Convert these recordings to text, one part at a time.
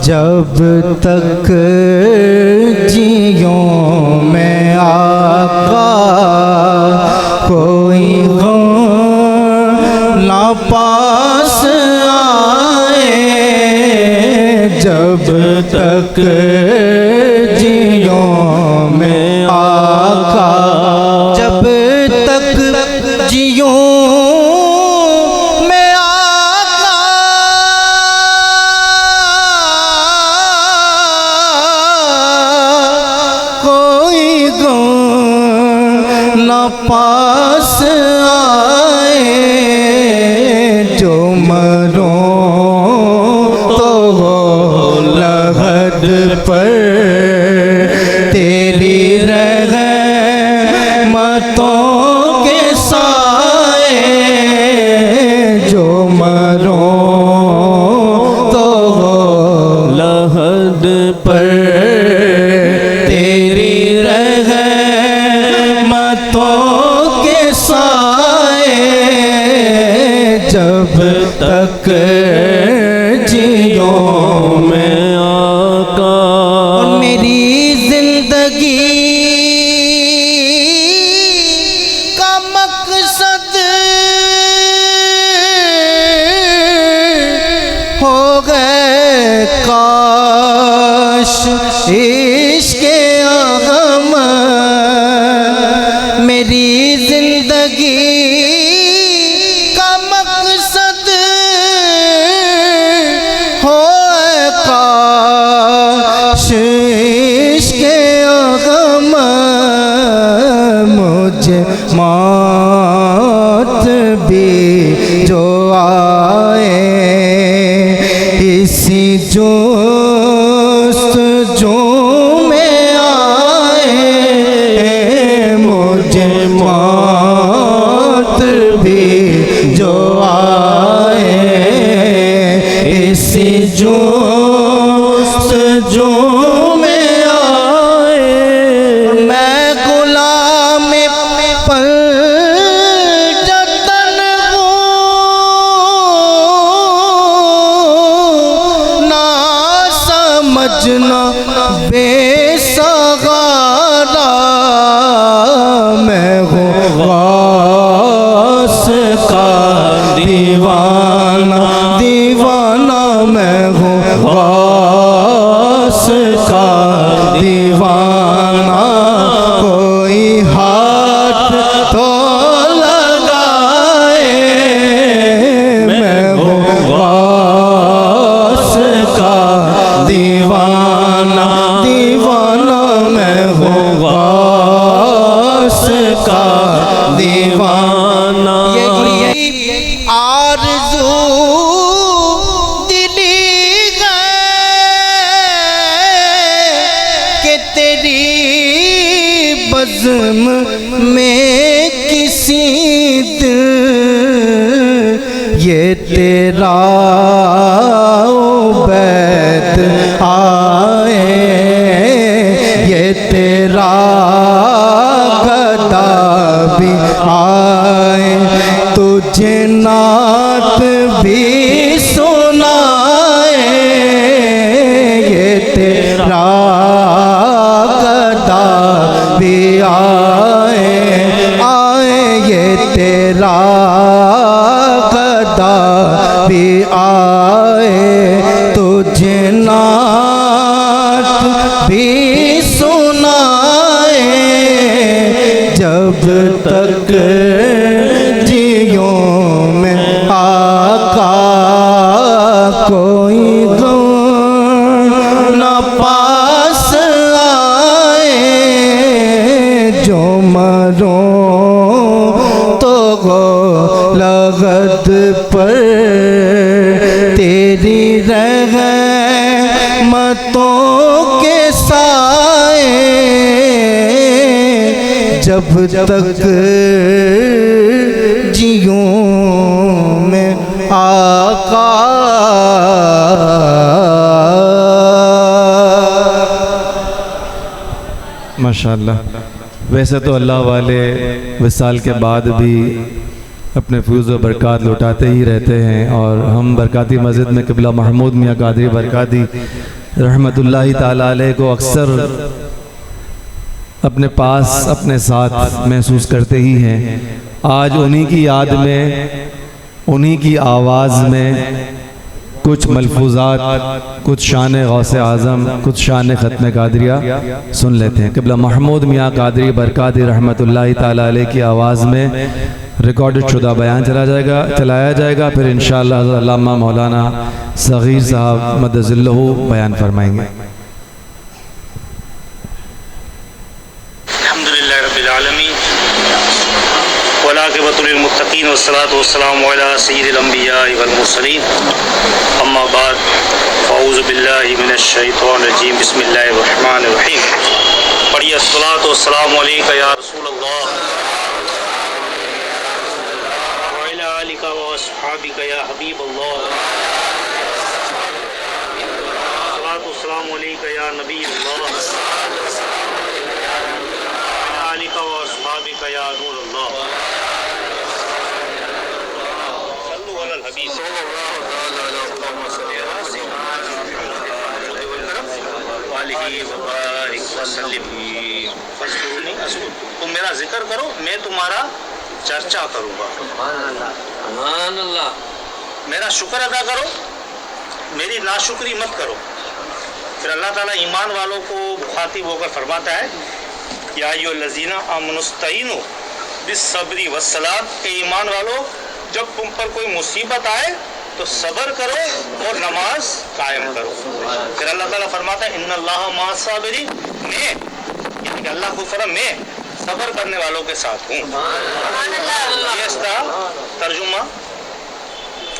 جب تک جیوں میں آقا کوئی غم نہ پاس آئے، جب تک جیوں میں آقا، جب تک جیوں میں آقا کوئی غم نہ پاس آئے، جو مروں تو ہو لحد پر تیری رحمتوں کے سائے، جو مروں تو ہو لحد پر تیری رحمتوں کے سائے، جب تک جیوں میں آقا۔ اور میری زندگی کا مقصد ہو گئے کاش عشق اغم، میری زندگی کا مقصد ہو کاش عشق اغم، مجھے موت بھی جو آئے اسی جستجو میں آئے، مجھے موت بھی جو آئے اسی جستجو میں آئے، میں غلام پنجتن ہوں، نہ سمجھنا بے سہارا، میں ہوں غوث کا دیوانہ، دیوانہ میں ہوں غوث کا دیوانہ، کوئی ہاتھ تو لگائے، میں ہوں غوث کا دیوانہ، دیوانہ میں ہوں غوث کا دیوانہ، یہ آرزو دلی ہے کہ تیری بزم میں کسی دن یہ تیرا عبید آئے، یہ تیرا گدا بھی آئے، تجھے نعت بھی سنائے، یہ تیرا گدا بھی آئے، یہ تیرا گدا بھی آئے، تجھے نعت بھی سنائے، جب تک جیوں میں آقا کوئی غم نہ پاس آئے، جو مروں تو گو لغد پر تیری رحمتوں کے سائے، جب تک جیوں میں آقا۔ ماشاءاللہ، ویسے تو اللہ والے وصال کے بعد بھی اپنے فیوز و برکات لوٹاتے ہی رہتے ہیں، اور ہم برکاتی مسجد میں قبلہ محمود میاں قادری برکاتی رحمت اللہ تعالیٰ علیہ کو اکثر اپنے پاس اپنے ساتھ محسوس کرتے ہی ہیں۔ آج انہی کی یاد میں، انہی کی آواز میں کچھ ملفوظات، کچھ شان غوث اعظم، کچھ شان ختم قادریہ سن لیتے ہیں۔ قبلہ محمود میاں قادری برکاتی رحمت اللہ تعالیٰ علیہ کی آواز میں ریکارڈڈ شدہ بیان چلایا جائے گا، پھر انشاءاللہ حضرت علامہ مولانا صغیر صاحب مدد اللہ بیان فرمائیں گے۔ الحمدللہ رب العالمین والعاقبۃ للمتقین والصلاۃ والسلام علی سید الانبیاء والمرسلین، اما بعد فاعوذ باللہ من الشیطان الرجیم، بسم اللہ الرحمن الرحیم۔ پڑھیے الصلاۃ والسلام علیک یا رسول اللہ وعلی آلک واصحابک یا حبیب اللہ، الصلاۃ والسلام علیک یا نبی اللہ آلک واصحابک یا نور اللہ، صلو علی الحبیب وآلہ وبارک وسلم۔ فاذکرونی اذکرکم، تم میرا ذکر کرو میں تمہارا چرچا کروں گا۔ سبحان اللہ۔ میرا شکر ادا کرو، میری ناشکری مت کرو۔ پھر اللہ تعالیٰ ایمان والوں کو مخاطب ہو کر فرماتا ہے، یا ایھا الذین آمنوا استعینوا بالصبر والصلاۃ، کہ ایمان والو جب تم پر کوئی مصیبت آئے تو صبر کرو اور نماز قائم کرو۔ پھر اللہ تعالیٰ فرماتا ہے ان اللہ مع الصابرین، میں یعنی کہ اللہ کو فرما میں صبر کرنے والوں کے ساتھ ہوں۔ یہ اس کا ترجمہ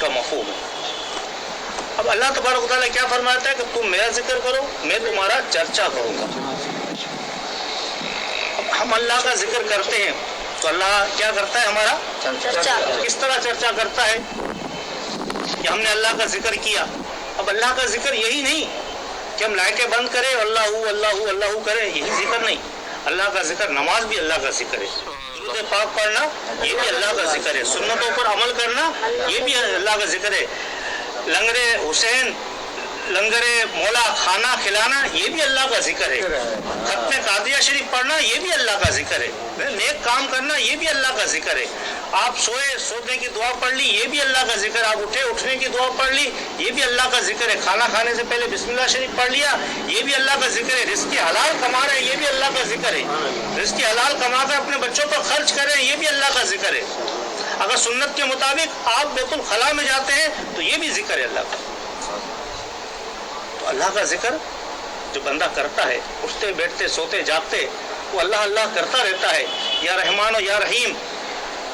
کا مفہوم ہے۔ اب اللہ تبارک و تعالیٰ کیا فرماتا ہے کہ تم میرا ذکر کرو میں تمہارا چرچا کروں گا۔ ہم اللہ کا ذکر کرتے ہیں تو اللہ کیا کرتا ہے؟ ہمارا چرچا۔ کس طرح چرچا کرتا ہے کہ ہم نے اللہ کا ذکر کیا۔ اب اللہ کا ذکر یہی نہیں کہ ہم لائٹیں بند کریں اللہ اللہ اللہ کریں، یہی ذکر نہیں۔ اللہ کا ذکر نماز بھی اللہ کا ذکر ہے، درود پاک پڑھنا یہ بھی اللہ کا ذکر ہے، سنتوں پر عمل کرنا یہ بھی اللہ کا ذکر ہے، لنگر حسین لنگر مولا کھانا کھلانا یہ بھی اللہ کا ذکر ہے، ختم قادریہ شریف پڑھنا یہ بھی اللہ کا ذکر ہے، نیک کام کرنا یہ بھی اللہ کا ذکر ہے، آپ سونے کی دعا پڑھ لی یہ بھی اللہ کا ذکر ہے، آپ اٹھنے کی دعا پڑھ لی یہ بھی اللہ کا ذکر ہے، کھانا کھانے سے پہلے بسم اللہ شریف پڑھ لیا یہ بھی اللہ کا ذکر ہے، رزق حلال کما رہے ہیں یہ بھی اللہ کا ذکر ہے، رزق حلال کما کر اپنے بچوں پر خرچ کر رہے ہیں یہ بھی اللہ کا ذکر ہے، اگر سنت کے مطابق آپ بیت الخلاء میں جاتے ہیں تو یہ بھی ذکر ہے اللہ کا۔ تو اللہ کا ذکر جو بندہ کرتا ہے اٹھتے بیٹھتے سوتے جاگتے وہ اللہ اللہ کرتا رہتا ہے، یا رحمان و یا رحیم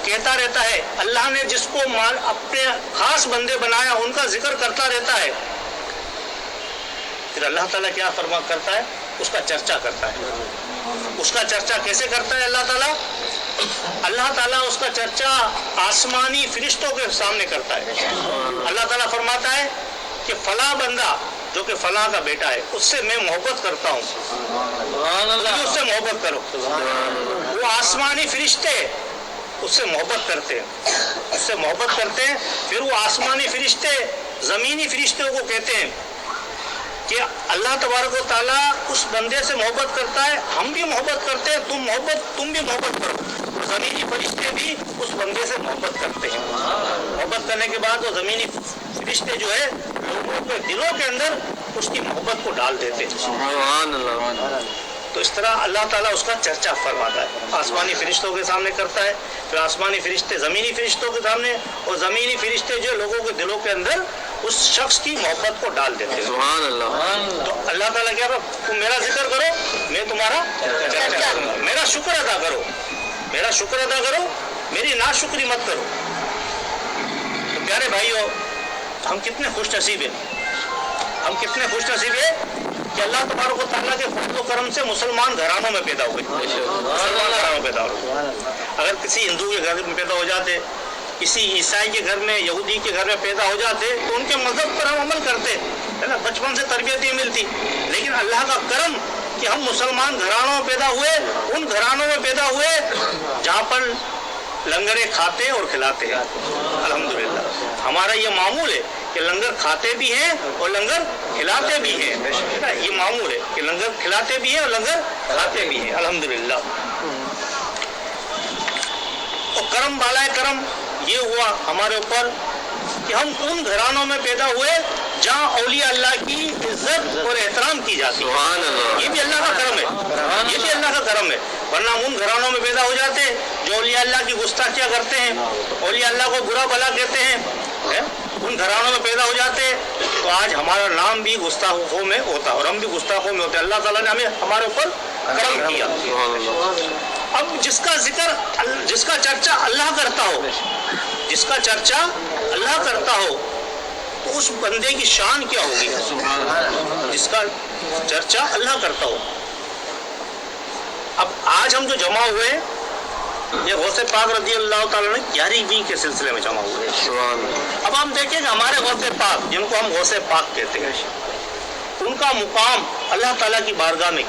کہتا رہتا ہے، اللہ نے جس کو اپنے خاص بندے بنایا ان کا ذکر کرتا رہتا ہے۔ پھر اللہ تعالیٰ کیا فرما کرتا ہے؟ اس کا چرچا کرتا ہے۔ اس کا چرچا کیسے کرتا ہے اللہ تعالیٰ؟ اللہ تعالیٰ اس کا چرچا آسمانی فرشتوں کے سامنے کرتا ہے۔ اللہ تعالیٰ فرماتا ہے کہ فلاں بندہ جو کہ فلاں کا بیٹا ہے اس سے میں محبت کرتا ہوں، اس سے محبت کرو۔ وہ آسمانی فرشتے اس سے محبت کرتے ہیں، اس سے محبت کرتے ہیں۔ پھر وہ آسمانی فرشتے زمینی فرشتوں کو کہتے ہیں کہ اللہ تبارک و تعالیٰ اس بندے سے محبت کرتا ہے، ہم بھی محبت کرتے ہیں، تم بھی محبت کرو۔ زمینی فرشتے بھی اس بندے سے محبت کرتے ہیں۔ محبت کرنے کے بعد وہ زمینی فرشتے جو ہے لوگوں کے دلوں کے اندر اس کی محبت کو ڈال دیتے ہیں۔ سبحان اللہ۔ تو اس طرح اللہ تعالیٰ اس کا چرچا فرماتا ہے، آسمانی فرشتوں کے سامنے کرتا ہے، پھر آسمانی فرشتے زمینی فرشتوں کے سامنے، اور زمینی فرشتے جو لوگوں کے دلوں کے اندر اس شخص کی محبت کو ڈال دیتے ہیں۔ سبحان اللہ۔ تو اللہ تعالیٰ کیا تم میرا ذکر کرو میں تمہارا چرچا کروں گا، میرا شکر ادا کرو، میرا شکر ادا کرو، میری ناشکری مت کرو۔ تو پیارے بھائیو، ہم کتنے خوش نصیب ہیں، ہم کتنے خوش نصیب ہیں کہ اللہ تبارک و تعالیٰ کے فضل و کرم سے مسلمان گھرانوں میں پیدا ہوئے، مسلمان گھرانوں میں پیدا ہوئے۔ اگر کسی ہندو کے گھر میں پیدا ہو جاتے، کسی عیسائی کے گھر میں، یہودی کے گھر میں پیدا ہو جاتے تو ان کے مذہب پر ہم عمل کرتے ہے نا، بچپن سے تربیت ہی ملتی۔ لیکن اللہ کا کرم کہ ہم مسلمان گھرانوں میں پیدا ہوئے، ان گھرانوں میں پیدا ہوئے جہاں پر لنگریں کھاتے اور کھلاتے ہیں الحمدللہ. ہمارا یہ معمول ہے کہ لنگر کھاتے بھی ہیں اور لنگر کھلاتے بھی ہیں. یہ معمول ہے کہ لنگر کھلاتے بھی ہیں اور لنگر کھاتے بھی ہیں الحمدللہ. اور کرم بالائے کرم یہ ہوا ہمارے اوپر کہ ہم ان گھرانوں میں پیدا ہوئے جہاں اولیاء اللہ کی عزت اور احترام کی جاتی ہے. یہ بھی اللہ کا کرم ہے, یہ بھی اللہ کا کرم ہے. ورنہ ہم ان گھرانوں میں پیدا ہو جاتے جو اولیاء اللہ کی گستاخیاں کرتے ہیں, اولیاء اللہ کو برا بھلا کہتے ہیں, ان گھرانوں میں پیدا ہو جاتے تو آج ہمارا نام بھی گستاخوں میں ہوتا اور ہم بھی گستاخوں میں ہوتے. اللہ تعالیٰ نے ہمیں ہمارے اوپر کرم کیا. اب جس کا ذکر, جس کا چرچا اللہ کرتا ہو, جس کا چرچا اللہ کرتا ہو تو اس بندے کی شان کیا ہوگی, جس کا چرچا اللہ کرتا ہو. اب آج ہم جو جمع ہوئے یہ غوث پاک رضی اللہ تعالیٰ نے 11ویں کے سلسلے میں جمع ہوئے. اب ہم دیکھیں کہ ہمارے غوث پاک جن کو ہم غوث پاک کہتے ہیں ان کا مقام اللہ تعالیٰ کی بارگاہ میں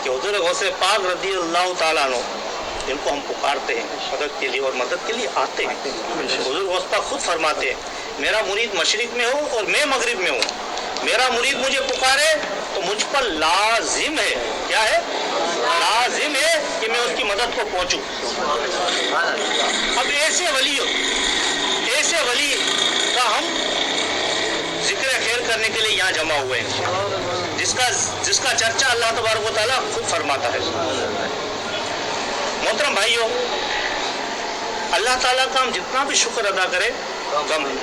کہ حضور غوث پاک رضی اللہ تعالیٰ عنہ جن کو ہم پکارتے ہیں مدد کے لیے اور مدد کے لیے آتے ہیں. حضور غوث پاک خود فرماتے ہیں میرا مرید مشرق میں ہو اور میں مغرب میں ہوں, میرا مرید مجھے پکارے تو مجھ پر لازم ہے, کیا ہے, لازم ہے کہ میں اس کی مدد کو پہنچوں. اب ایسے ولی کا ہم ذکر خیر کرنے کے لیے یہاں جمع ہوئے ہیں جس کا چرچا اللہ تبارک و تعالیٰ خود فرماتا ہے. محترم بھائیوں, اللہ تعالیٰ کا ہم جتنا بھی شکر ادا کریں کم ہے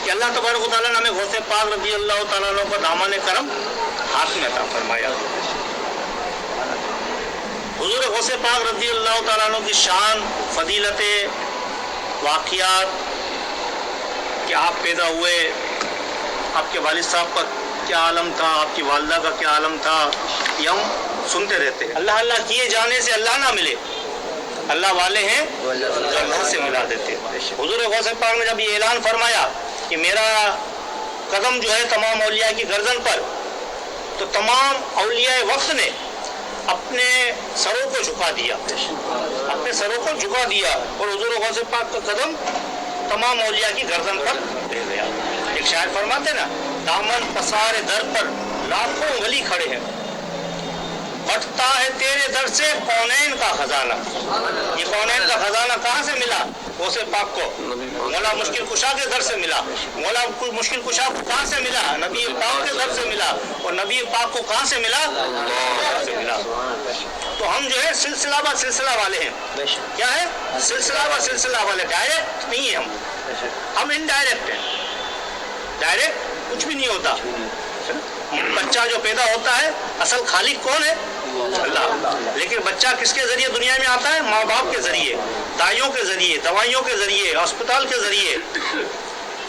کہ اللہ تبارک و تعالیٰ نے ہمیں غوث پاک رضی اللہ تعالیٰ عنہ کو دامن کرم ہاتھ میں عطا فرمایا. حضور غوث پاک رضی اللہ تعالیٰ عنہ کی شان, فضیلتیں, واقعات کہ آپ پیدا ہوئے, آپ کے والد صاحب کا کیا عالم تھا, آپ کی والدہ کا کیا عالم تھا, یہ ہم سنتے رہتے ہیں. اللہ اللہ کیے جانے سے اللہ نہ ملے, اللہ والے ہیں جو اللہ سے ملا دیتے ہیں. حضور غوث پاک نے جب یہ اعلان فرمایا کہ میرا قدم جو ہے تمام اولیاء کی گردن پر, تو تمام اولیاء وقت نے اپنے سروں کو جھکا دیا, اپنے سروں کو جھکا دیا اور حضور غوث پاک کا قدم تمام اولیاء کی گردن پر دے گیا. ایک شاعر فرماتے نا دامن پسارے در پر لاکھوں ولی کھڑے ہیں, بٹتا ہے تیرے در سے کونین کا خزانہ. یہ کونین کا خزانہ کہاں سے ملا غوث پاک کو؟ مولا مشکل کشا کے در سے ملا. مولا مشکل کشا کو کہاں سے ملا؟ نبی پاک کے در سے ملا. اور نبی پاک کو کہاں سے ملا؟ اللہ سے ملا. تو ہم جو ہے سلسلہ با سلسلہ والے ہیں. کیا ہے؟ سلسلہ با سلسلہ والے. ڈائریکٹ نہیں ہے ہم انڈائریکٹ ہیں. ڈائریکٹ کچھ بھی نہیں ہوتا. بچہ جو پیدا ہوتا ہے اصل خالق کون ہے؟ اللہ. لیکن بچہ کس کے ذریعے دنیا میں آتا ہے؟ ماں باپ کے ذریعے, دائیوں کے ذریعے, دوائیوں کے ذریعے, ہسپتال کے ذریعے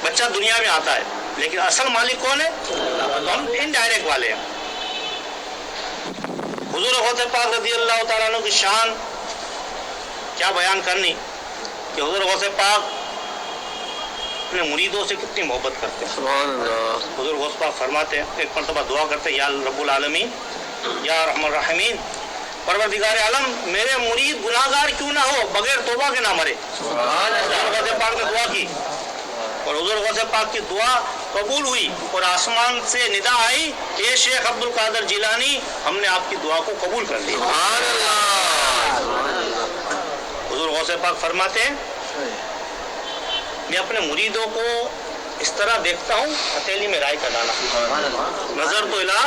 بچہ دنیا میں آتا ہے. لیکن اصل مالک کون ہے؟ ہم انڈائریکٹ والے ہیں. حضور غوث پاک رضی اللہ تعالیٰ عنہ کی شان کیا بیان کرنی کہ حضور غوث پاک اپنے مریدوں سے کتنی محبت کرتے ہیں. حضور غوث پاک فرماتے ہیں, ایک مرتبہ دعا کرتے ہیں, یا رب العالمین, یا رحم الرحمین, پروردگار عالم میرے مرید گناہگار کیوں نہ ہو, بغیر توبہ کے نہ مرے. حضور غوث پاک نے دعا کی اور حضور غوث پاک کی دعا قبول ہوئی اور آسمان سے ندا آئی, اے شیخ عبد القادر جیلانی, ہم نے آپ کی دعا کو قبول کر لیا. حضور غوث پاک فرماتے ہیں میں اپنے مریدوں کو اس طرح دیکھتا ہوں ہتھیلی میں رائی کا دانا. نظر تو الہ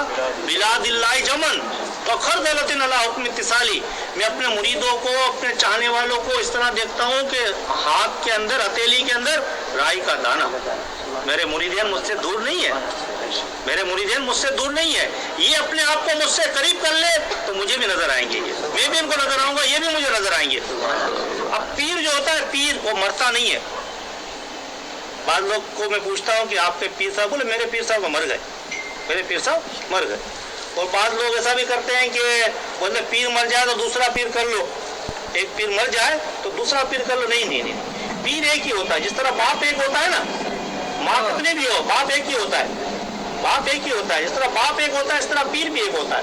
بلاد اللہ جمن فخر دولت اللہ حکم اتصالی. میں اپنے مریدوں کو, اپنے چاہنے والوں کو اس طرح دیکھتا ہوں کہ ہاتھ کے اندر, ہتھیلی کے اندر رائی کا دانا. میرے مریدین مجھ سے دور نہیں ہے, میرے مریدین مجھ سے دور نہیں ہے. یہ اپنے آپ کو مجھ سے قریب کر لے تو مجھے بھی نظر آئیں گے, میں بھی ان کو نظر آؤں گا, یہ بھی مجھے نظر آئیں گے. اب پیر جو ہوتا ہے, پیر وہ مرتا نہیں ہے. بعض لوگ کو میں پوچھتا ہوں کہ آپ کے پیر صاحب, بولے میرے پیر صاحب مر گئے, میرے پیر صاحب مر گئے. اور بعض لوگ ایسا بھی کرتے ہیں کہ بولے پیر مر جائے تو دوسرا پیر کر لو, ایک پیر مر جائے تو دوسرا پیر کر لو. نہیں, پیر ایک ہی ہوتا ہے. جس طرح باپ ایک ہوتا ہے نا, ماں کتنے بھی ہو, باپ ایک ہی ہوتا ہے, باپ ایک ہی ہوتا ہے. جس طرح باپ ایک ہوتا ہے اس طرح پیر بھی ایک ہوتا ہے.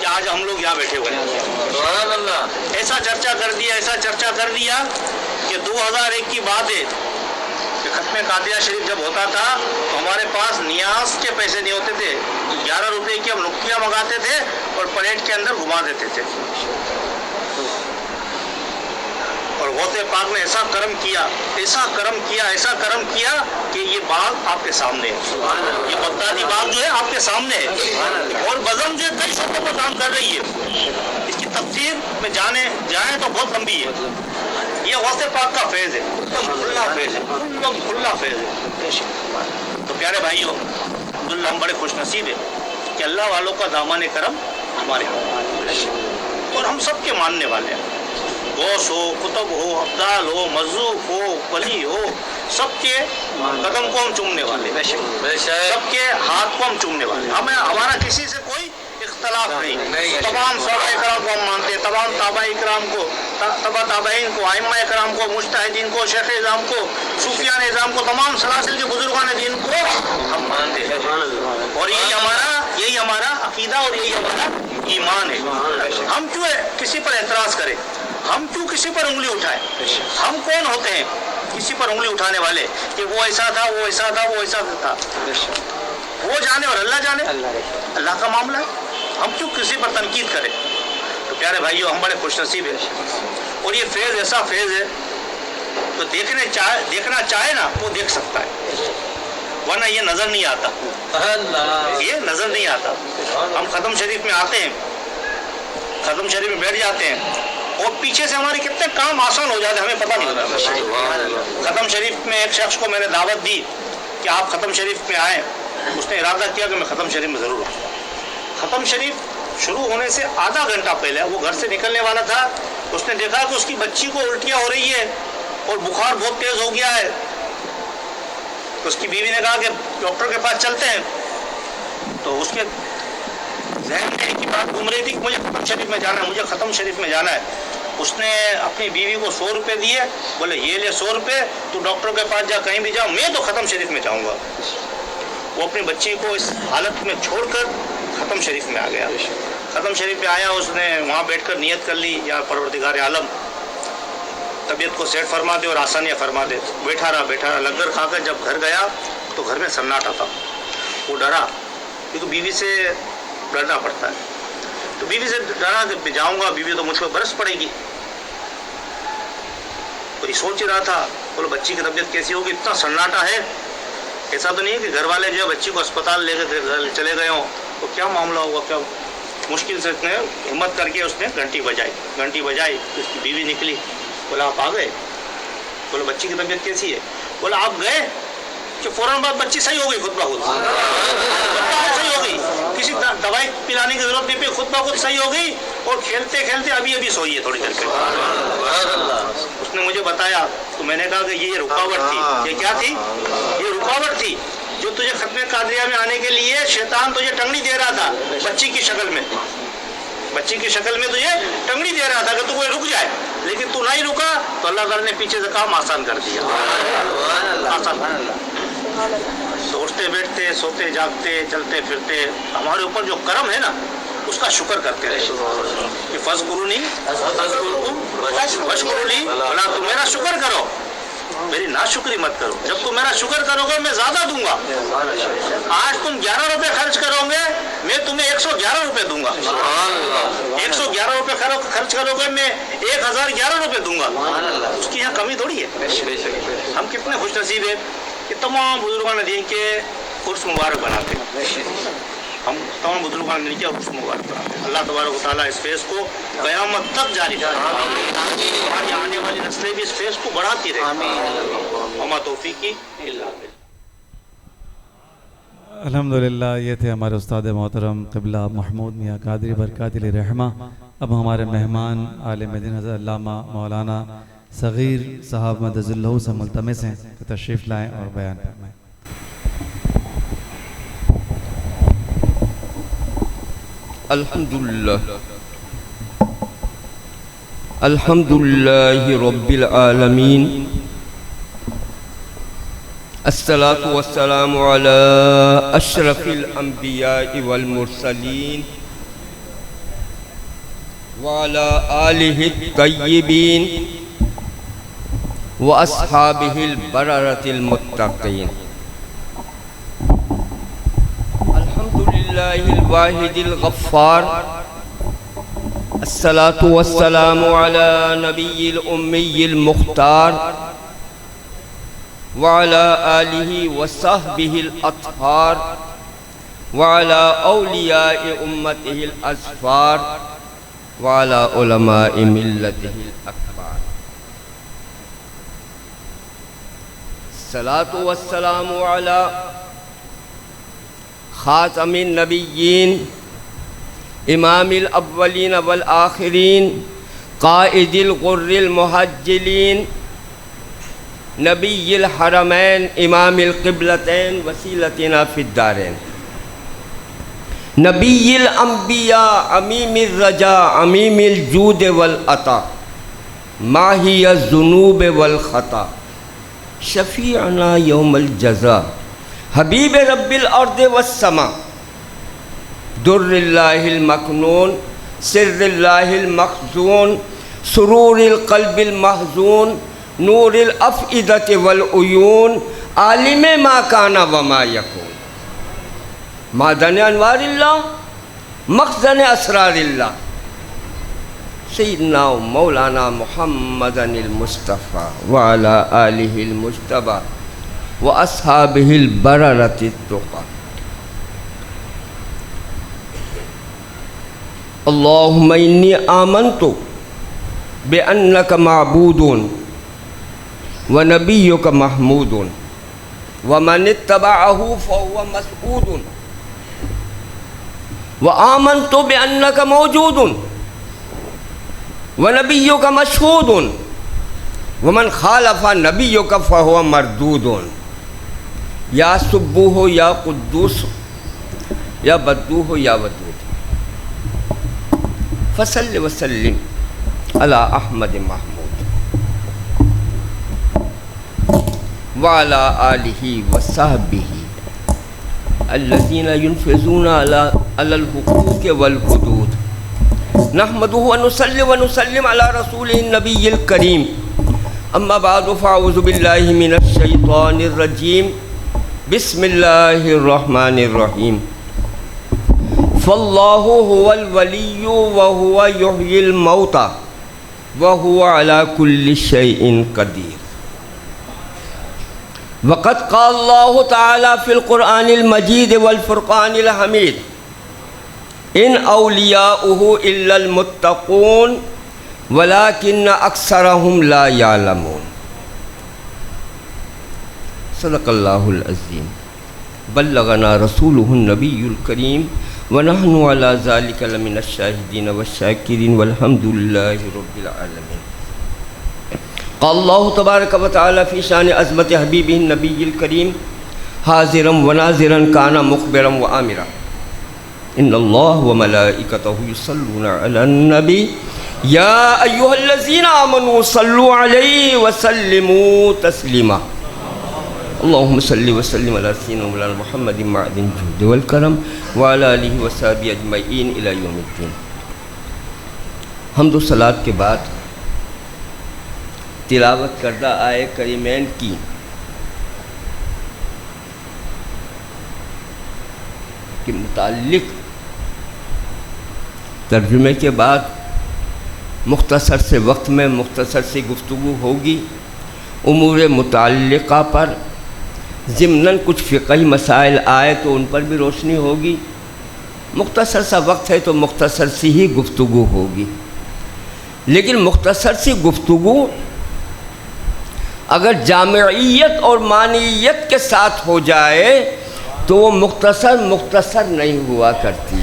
کہ آج ہم لوگ یہاں بیٹھے ہوئے ہیں. سبحان اللہ. ایسا چرچا کر دیا کہ 2001 کی بات ہے کہ ختم قادریہ شریف جب ہوتا تھا تو ہمارے پاس نیاز کے پیسے نہیں ہوتے تھے. 11 روپے کی ہم لکیاں منگاتے تھے اور پلیٹ کے اندر گھما دیتے تھے. اور غوث پاک نے ایسا کرم کیا کہ یہ باغ آپ کے سامنے ہے. یہ بغدادی باغ جو ہے آپ کے سامنے ہے اور بزم جو کئی شعبوں پر کام کر رہی ہے. اس کی تفسیر میں جائیں تو بہت لمبی ہے. یہ غوث پاک کا فیض ہے, کھلا فیض ہے. تو پیارے بھائیوں, الحمدللہ ہم بڑے خوش نصیب ہیں کہ اللہ والوں کا دامن کرم ہمارے ہاں اور ہم سب کے ماننے والے ہیں. غوث ہو, قطب ہو, ابدال ہو, مظلوم ہو, ولی ہو, سب کے قدم کو ہم چومنے والے, سب کے ہاتھ کو ہم چومنے والے. ہمارا کسی سے کوئی اختلاف نہیں. تمام صحابہ کرام کو ہم مانتے ہیں, تمام تابعین کرام کو, تبع تابعین کو, ائمہ کرام کو, مجتہدین کو, شیخ اعظام کو, صوفیان اعظام کو, تمام سلاسل کے بزرگان دین کو ہم مانتے ہیں. اور یہی ہمارا عقیدہ اور یہی ہمارا ایمان ہے. ہم کیوں کسی پر اعتراض کریں, ہم کیوں کسی پر انگلی اٹھائیں؟ ہم کون ہوتے ہیں کسی پر انگلی اٹھانے والے کہ وہ ایسا تھا, وہ ایسا تھا, وہ ایسا تھا؟ وہ جانے اور اللہ جانے, اللہ کا معاملہ ہے. ہم کیوں کسی پر تنقید کریں؟ تو پیارے بھائیوں, ہم بڑے خوش نصیب ہیں اور یہ فیض ایسا فیض ہے تو دیکھنا چاہے نا وہ دیکھ سکتا ہے, ورنہ یہ نظر نہیں آتا. ہم ختم شریف میں آتے ہیں, ختم شریف میں بیٹھ جاتے ہیں اور پیچھے سے ہمارے کتنے کام آسان ہو جاتے ہیں, ہمیں پتہ نہیں ہوتا. ختم شریف میں ایک شخص کو میں نے دعوت دی کہ آپ ختم شریف میں آئیں. اس نے ارادہ کیا کہ میں ختم شریف میں ضرور آؤں. ختم شریف شروع ہونے سے آدھا گھنٹہ پہلے وہ گھر سے نکلنے والا تھا. اس نے دیکھا کہ اس کی بچی کو الٹیاں ہو رہی ہے اور بخار بہت تیز ہو گیا ہے. اس کی بیوی نے کہا کہ ڈاکٹر کے پاس چلتے ہیں. تو اس کے ذہن میں ایک ہی بات گھوم رہی تھی کہ مجھے ختم شریف میں جانا ہے, اس نے اپنی بیوی کو 100 روپے دیے. بولے یہ لے 100 روپے, تو ڈاکٹر کے پاس جا, کہیں بھی جاؤ, میں تو ختم شریف میں جاؤں گا. وہ اپنی بچی کو اس حالت میں چھوڑ کر ختم شریف میں آ گیا. ختم شریف میں آیا, اس نے وہاں بیٹھ کر نیت کر لی, یا پروردگار عالم طبیعت کو سیٹ فرما دے اور آسانیاں فرما دے. بیٹھا رہا لنگر کھا کر جب گھر گیا تو گھر میں سناٹا تھا. وہ ڈرا, کیونکہ بیوی سے ڈرنا پڑتا ہے. تو بیوی سے ڈرا کہ جاؤں گا, بیوی تو مجھ پہ برس پڑے گی. اور یہ سوچ رہا تھا, بولو بچی کی طبیعت کیسی ہوگی, اتنا سناٹا ہے. ایسا تو نہیں ہے کہ گھر والے جو ہے بچی کو اسپتال لے کے چلے گئے ہوں, تو کیا معاملہ ہوگا, کیا مشکل سے اتنے ہمت کر کے اس نے گھنٹی بجائی. اس کی بیوی نکلی, بولا آپ آ گئے. بولو بچی کی طبیعت کیسی ہے, بولا آپ گئے کہ فوراً بعد بچی صحیح ہو گئی, خود بخود صحیح ہو گئی, کسی دوائی پلانے کی ضرورت نہیں پڑی, خود بخود صحیح ہو گئی. اور کھیلتے کھیلتے ابھی سوئی ہے تھوڑی دیر پہ. اس نے مجھے بتایا تو میں نے کہا کہ یہ رکاوٹ تھی. یہ کیا تھی؟ یہ رکاوٹ تھی جو تجھے ختم قادریہ میں آنے کے لیے شیطان تجھے ٹنگڑی دے رہا تھا, بچی کی شکل میں تجھے ٹنگڑی دے رہا تھا کہ تو کوئی رک جائے, لیکن تو نہیں رکا تو اللہ تعالیٰ نے پیچھے سے کام آسان کر دیا. تو اٹھتے بیٹھتے, سوتے جاگتے, چلتے پھرتے, ہمارے اوپر جو کرم ہے نا اس کا شکر کرتے رہے. کہ فذکرونی واشکرونی, بولا تم میرا شکر کرو, میری ناشکری مت کرو. جب تم میرا شکر کرو گے میں زیادہ دوں گا. آج تم 11 روپے خرچ کرو گے, میں تمہیں 111 روپے دوں گا. 111 روپے خرچ کرو گے, میں 1011 روپے دوں گا. اس کی یہاں کمی تھوڑی ہے. ہم کتنے خوش نصیب ہیں کہ تمام بزرگان دین کے عرس مبارک بناتے ہیں. ہم تمام بزرگان دین کے عرس مبارک بناتے ہیں. اللہ تبارک و تعالیٰ اس فیض کو قیامت تک جاری رکھے, ہماری آنے والی نسلیں بھی اس فیض کو بڑھاتی رہے. وما توفیقی الا باللہ. الحمدللہ یہ تھے ہمارے استاد محترم قبلہ محمود میاں قادری برکات علیہ رحمہ. اب ہمارے مہمان عالم دین حضرت علامہ مولانا صغیر صاحب مدد اللہ سے ملتمس ہیں کہ تشریف لائیں اور بیان فرمائیں. الحمدللہ رب العالمین, الصلاة والسلام علی اشرف الانبیاء والمرسلین وعلى آله الطيبين وأصحابه البررة المتقين. الحمد لله الواحد الغفار، الصلاة والسلام على نبي الأمي المختار وعلى آله وصحبه الأطهار وعلى أولياء أمته الأصفار وعلى علماء ملته الأكبار. الصلاة والسلام على خاتم النبيين امام الاولین والآخرین قائد الغر المحجلین نبی الحرمین امام القبلتین وسیلتنا فی الدارین نبی الانبیاء عمیم الرجاء عمیم الجود والعطا ماہی الذنوب والخطا شفیعنا یوم الجزا حبیب رب الارض والسماء در اللہ المکنون سر اللہ المخزون سرور القلب المحزون نور الافئدۃ والعیون عالم ما کان وما یکون معدن انوار اللہ مخزن اسرار اللہ سیدنا و مولانا محمد المصطفیٰ وعلی آلہ المجتبیٰ واصحابہ البررۃ التقیٰ. اللہم انی آمنت بأنک معبود ونبیک محمود ومن اتبعہ فہو مسعود وآمنت بأنک موجود ونبیک مشہود ومن خالف نبیک فہو مردود. یا سبوح یا قدوس یا بدوح یا ودود فصل وسلم علی احمد محمود وعلی آلہ وصحبہ الذین ينفذون علی الحقوق والحدود. نحمدہ ونصلی ونسلم علی رسولہ النبی الکریم. اما بعد فاعوذ باللہ من الشیطان الرجیم. بسم اللہ الرحمن الرحیم. فاللہ هو الولی وهو یحیی الموتى وهو على كل شیء قدیر. وقد قال اللہ تعالی فی القرآن المجید والفرقان الحمید ان اولیاؤہ الا المتقون ولكن اکثرهم لا يعلمون. صدق اللہ العظیم. بلغنا رسولہ النبی الکریم ونحن علی ذلک لمن الشاہدین والشاکرین والحمد للہ رب العالمین. قال اللہ تبارک و تعالی فی شان عظمت حبیبہ النبی الکریم حاضرا وناظرا کان مخبرا وآمرا ان اللہ وملائکتہ یصلون علی النبی یا ایہا الذین آمنوا صلوا علیہ وسلموا تسلیما. اللہم صلی وسلم علی سیدنا مولانا محمد معدن الجود والکرم وعلی آلہ وصحبہ اجمعین الی یوم الدین. حمد و صلاۃ کے بعد تلاوت کردہ آئے کریمین کی کے متعلق ترجمے کے بعد مختصر سے وقت میں مختصر سی گفتگو ہوگی امور متعلقہ پر. ضمناً کچھ فقہی مسائل آئے تو ان پر بھی روشنی ہوگی. مختصر سا وقت ہے تو مختصر سی ہی گفتگو ہوگی. لیکن مختصر سی گفتگو اگر جامعیت اور معنیت کے ساتھ ہو جائے تو وہ مختصر نہیں ہوا کرتی.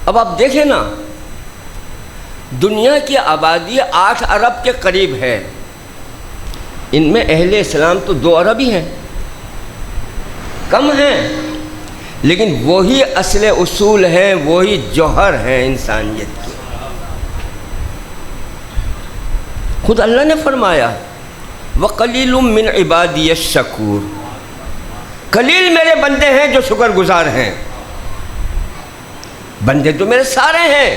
اب آپ دیکھیں نا، دنیا کی آبادی 8 ارب کے قریب ہے. ان میں اہل اسلام تو 2 ارب ہی ہیں، کم ہیں، لیکن وہی اصل اصول ہیں، وہی جوہر ہیں انسانیت کے. خود اللہ نے فرمایا وَقَلِيلٌ مِّنْ عِبَادِيَ الشَّكُورِ. قلیل میرے بندے ہیں جو شکر گزار ہیں. بندے تو میرے سارے ہیں۔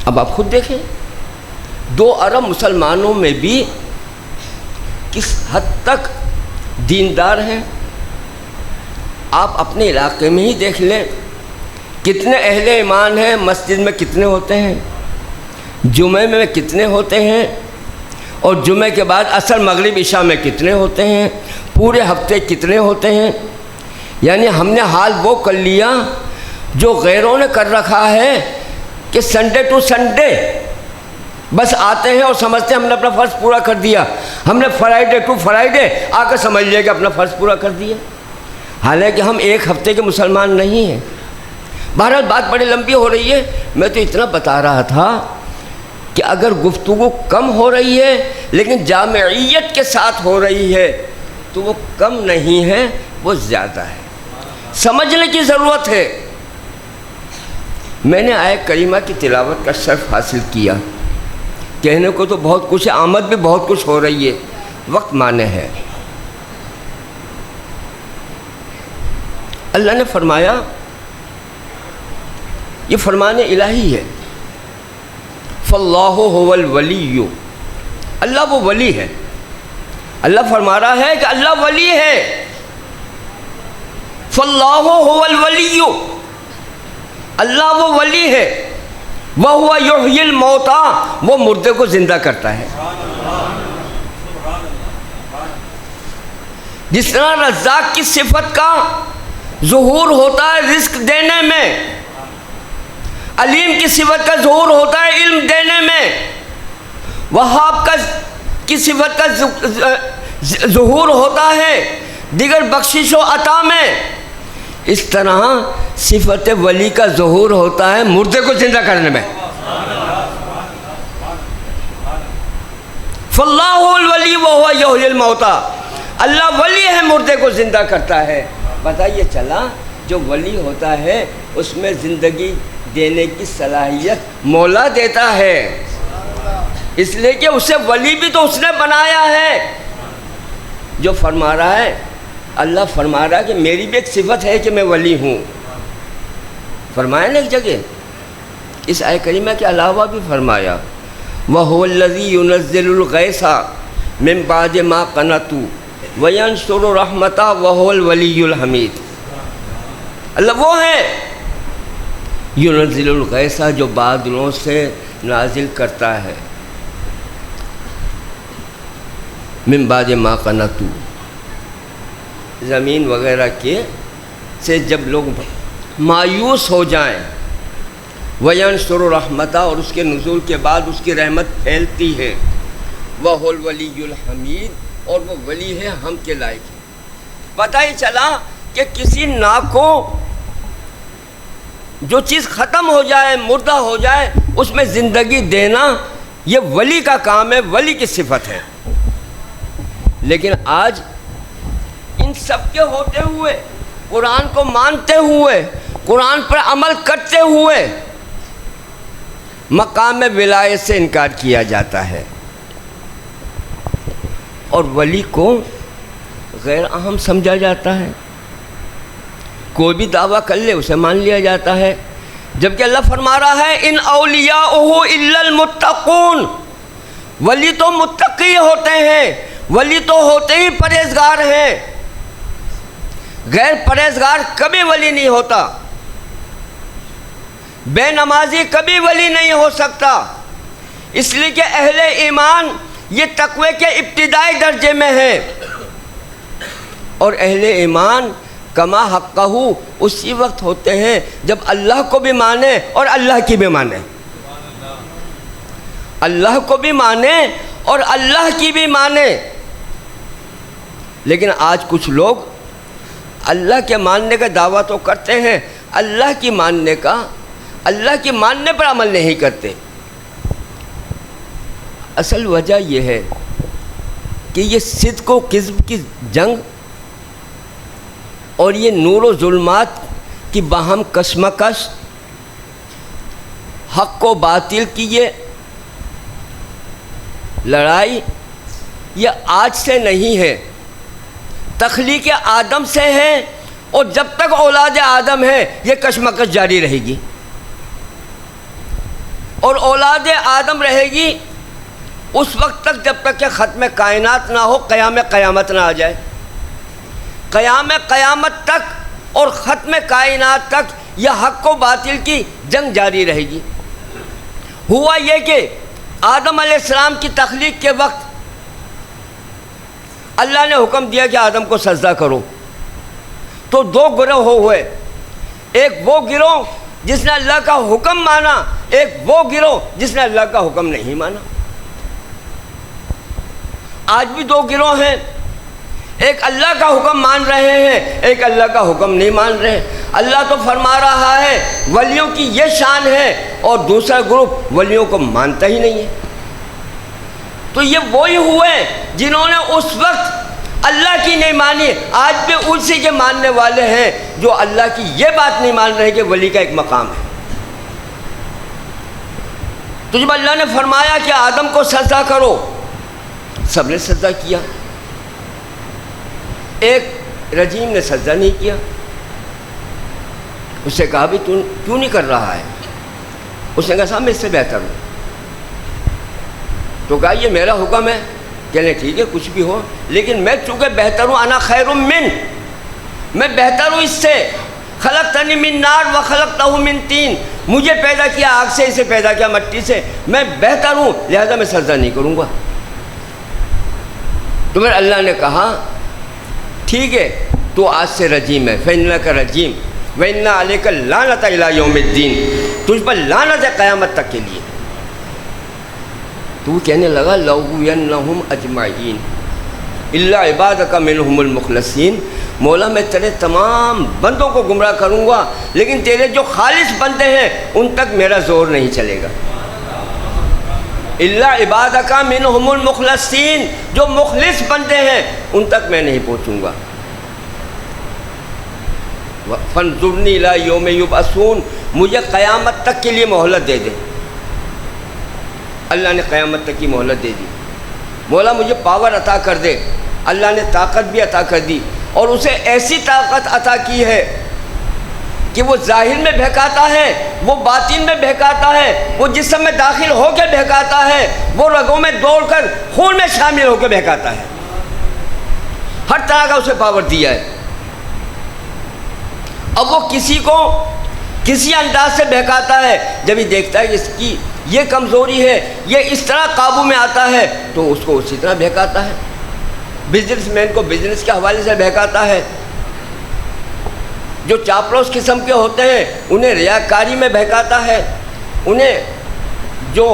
اب آپ خود دیکھیں 2 ارب مسلمانوں میں بھی کس حد تک دیندار ہیں۔ آپ اپنے علاقے میں ہی دیکھ لیں کتنے اہل ایمان ہیں، مسجد میں کتنے ہوتے ہیں، جمعے میں کتنے ہوتے ہیں، اور جمعے کے بعد عصر مغرب عشاء میں کتنے ہوتے ہیں، پورے ہفتے کتنے ہوتے ہیں۔ یعنی ہم نے حال وہ کر لیا جو غیروں نے کر رکھا ہے کہ سنڈے ٹو سنڈے بس آتے ہیں اور سمجھتے ہیں ہم نے اپنا فرض پورا کر دیا، ہم نے فرائیڈے ٹو فرائیڈے آ کر سمجھ لیا کہ اپنا فرض پورا کر دیا، حالانکہ ہم ایک ہفتے کے مسلمان نہیں ہیں۔ بہرحال بات بڑی لمبی ہو رہی ہے، میں تو اتنا بتا رہا تھا کہ اگر گفتگو کم ہو رہی ہے لیکن جامعیت کے ساتھ ہو رہی ہے تو وہ کم نہیں ہے، وہ زیادہ ہے، سمجھنے کی ضرورت ہے۔ میں نے آیت کریمہ کی تلاوت کا شرف حاصل کیا، کہنے کو تو بہت کچھ ہے، آمد بھی بہت کچھ ہو رہی ہے، وقت مانے ہے۔ اللہ نے فرمایا، یہ فرمان الہی ہے، فَاللَّهُ هُوَ الْوَلِيُّ، اللہ وہ ولی ہے۔ اللہ فرما رہا ہے کہ اللہ ولی ہے، فَاللَّهُ هُوَ الْوَلِيُّ، اللہ وہ ولی ہے، وَهُوَ يُحْيِي الْمَوْتَى، وہ مردے کو زندہ کرتا ہے۔ جس طرح رزاق کی صفت کا ظہور ہوتا ہے رزق دینے میں، علیم کی صفت کا ظہور ہوتا ہے علم دینے میں، وہاب کی صفت کا ظہور ہوتا ہے دیگر بخشش و عطا میں، اس طرح صفت ولی کا ظہور ہوتا ہے مردے کو زندہ کرنے میں۔ فَاللَّهُ الْوَلِيُّ وَهُوَ يُحْيِي الْمَوْتَى، اللہ ولی ہے، مردے کو زندہ کرتا ہے۔ بتائیے چلا جو ولی ہوتا ہے اس میں زندگی دینے کی صلاحیت مولا دیتا ہے، اس لیے کہ اسے ولی بھی تو اس نے بنایا ہے۔ جو فرما رہا ہے، اللہ فرما رہا ہے کہ میری بھی ایک صفت ہے کہ میں ولی ہوں، فرمایا نا ایک جگہ، اس آیت کریمہ کے علاوہ بھی فرمایا وَهُوَ الَّذِي يُنَزِّلُ الْغَيْثَ مِن بَعْدِ مَا قَنَطُوا وَيَنشُرُ رَحْمَتَهُ وَهُوَ الْوَلِيُّ الْحَمِيدُ، اللہ وہ ہے يُنَزِّلُ الْغَيْثَ، جو بادلوں سے نازل کرتا ہے، من بعد ما قنطوا، زمین وغیرہ کے سے جب لوگ مایوس ہو جائیں، وَيَنشُرُ رَحْمَتَهُ، اور اس کے نزول کے بعد اس کی رحمت پھیلتی ہے، وَهُوَ الْوَلِيُّ الْحَمِيدُ، اور وہ ولی ہے ہم کے لائق ہے۔ پتہ ہی چلا کہ کسی نا کو جو چیز ختم ہو جائے، مردہ ہو جائے، اس میں زندگی دینا یہ ولی کا کام ہے، ولی کی صفت ہے۔ لیکن آج ان سب کے ہوتے ہوئے، قرآن کو مانتے ہوئے، قرآن پر عمل کرتے ہوئے، مقام ولایت سے انکار کیا جاتا ہے، اور ولی کو غیر اہم سمجھا جاتا ہے۔ کوئی بھی دعویٰ کر لے اسے مان لیا جاتا ہے، جبکہ اللہ فرما رہا ہے ان اولیاءہ الا المتقون، ولی تو متقی ہوتے ہیں، ولی تو ہوتے ہی پرہیزگار ہیں، غیر پرہیزگار کبھی ولی نہیں ہوتا، بے نمازی کبھی ولی نہیں ہو سکتا، اس لیے کہ اہل ایمان یہ تقوی کے ابتدائی درجے میں ہے، اور اہل ایمان کما حقہ اسی وقت ہوتے ہیں جب اللہ کو بھی مانے اور اللہ کی بھی مانے، اللہ کو بھی مانے اور اللہ کی بھی مانے۔ لیکن آج کچھ لوگ اللہ کے ماننے کا دعویٰ تو کرتے ہیں، اللہ کی ماننے پر عمل نہیں کرتے۔ اصل وجہ یہ ہے کہ یہ صدق و کذب کی جنگ اور یہ نور و ظلمات کی باہم کشمکش، حق و باطل کی یہ لڑائی، یہ آج سے نہیں ہے، تخلیق آدم سے ہے اور جب تک اولاد آدم ہے یہ کشمکش جاری رہے گی، اور اولاد آدم رہے گی اس وقت تک جب تک کہ ختم کائنات نہ ہو، قیام قیامت نہ آ جائے۔ قیام قیامت تک اور ختم کائنات تک یہ حق و باطل کی جنگ جاری رہے گی۔ ہوا یہ کہ آدم علیہ السلام کی تخلیق کے وقت اللہ نے حکم دیا کہ آدم کو سجدہ کرو، تو دو گروہ ہوئے، ایک وہ گروہ جس نے اللہ کا حکم مانا، ایک وہ گروہ جس نے اللہ کا حکم نہیں مانا۔ آج بھی دو گروہ ہیں، ایک اللہ کا حکم مان رہے ہیں، ایک اللہ کا حکم نہیں مان رہے۔ اللہ تو فرما رہا ہے ولیوں کی یہ شان ہے، اور دوسرا گروپ ولیوں کو مانتا ہی نہیں ہے۔ تو یہ وہی ہوئے جنہوں نے اس وقت اللہ کی نہیں مانی، آج بھی اسی کے ماننے والے ہیں جو اللہ کی یہ بات نہیں مان رہے کہ ولی کا ایک مقام ہے۔ تو جب اللہ نے فرمایا کہ آدم کو سجدہ کرو، سب نے سجدہ کیا، ایک رجیم نے سجدہ نہیں کیا۔ اس سے کہا بھی تو کیوں نہیں کر رہا ہے؟ اس نے کہا صاحب میں اس سے بہتر ہوں۔ تو کہا یہ میرا حکم ہے، کہنے ٹھیک ہے کچھ بھی ہو، لیکن میں چونکہ بہتر ہوں، انا خیر من، میں بہتر ہوں اس سے، خلقتنی من نار و خلقتہ من طین، مجھے پیدا کیا آگ سے، اسے پیدا کیا مٹی سے، میں بہتر ہوں، لہذا میں سجدہ نہیں کروں گا۔ تو پھر اللہ نے کہا ٹھیک ہے تو آج سے رجیم ہے، فَإِنَّكَ رَجِيمٌ وَإِنَّ عَلَيْكَ اللَّعْنَةَ إِلَىٰ يَوْمِ الدِّينِ، تجھ پر لعنت ہے قیامت تک کے لیے۔ تو وہ کہنے لگا لَأُغْوِيَنَّهُمْ أَجْمَعِينَ إِلَّا عِبَادَكَ مِنْهُمُ الْمُخْلَصِينَ، مولا میں تیرے تمام بندوں کو گمراہ کروں گا، لیکن تیرے جو خالص بندے ہیں ان تک میرا زور نہیں چلے گا۔ إِلَّا عِبَادَكَ مِنْهُمُ الْمُخْلَصِينَ، جو مخلص بندے ہیں ان تک میں نہیں پہنچوں گا۔ فَانظُرْنِي إِلَىٰ يَوْمِ يُبْعَثُونَ، مجھے قیامت تک کے لیے مہلت دے دے۔ اللہ نے قیامت تک کی مہلت دے دی۔ مولا مجھے پاور عطا کر دے، اللہ نے طاقت بھی عطا کر دی، اور اسے ایسی طاقت عطا کی ہے کہ وہ ظاہر میں بہکاتا ہے، وہ باطن میں بہکاتا ہے، وہ جسم میں داخل ہو کے بہکاتا ہے، وہ رگوں میں دوڑ کر خون میں شامل ہو کے بہکاتا ہے۔ ہر طرح کا اسے پاور دیا ہے۔ اب وہ کسی کو کسی انداز سے بہکاتا ہے، جب یہ دیکھتا ہے کہ اس کی یہ کمزوری ہے، یہ اس طرح قابو میں آتا ہے، تو اس کو اسی طرح بہکاتا ہے۔ بزنس مین کو بزنس کے حوالے سے بہکاتا ہے، جو چاپلوس قسم کے ہوتے ہیں انہیں ریاکاری میں بہکاتا ہے، انہیں جو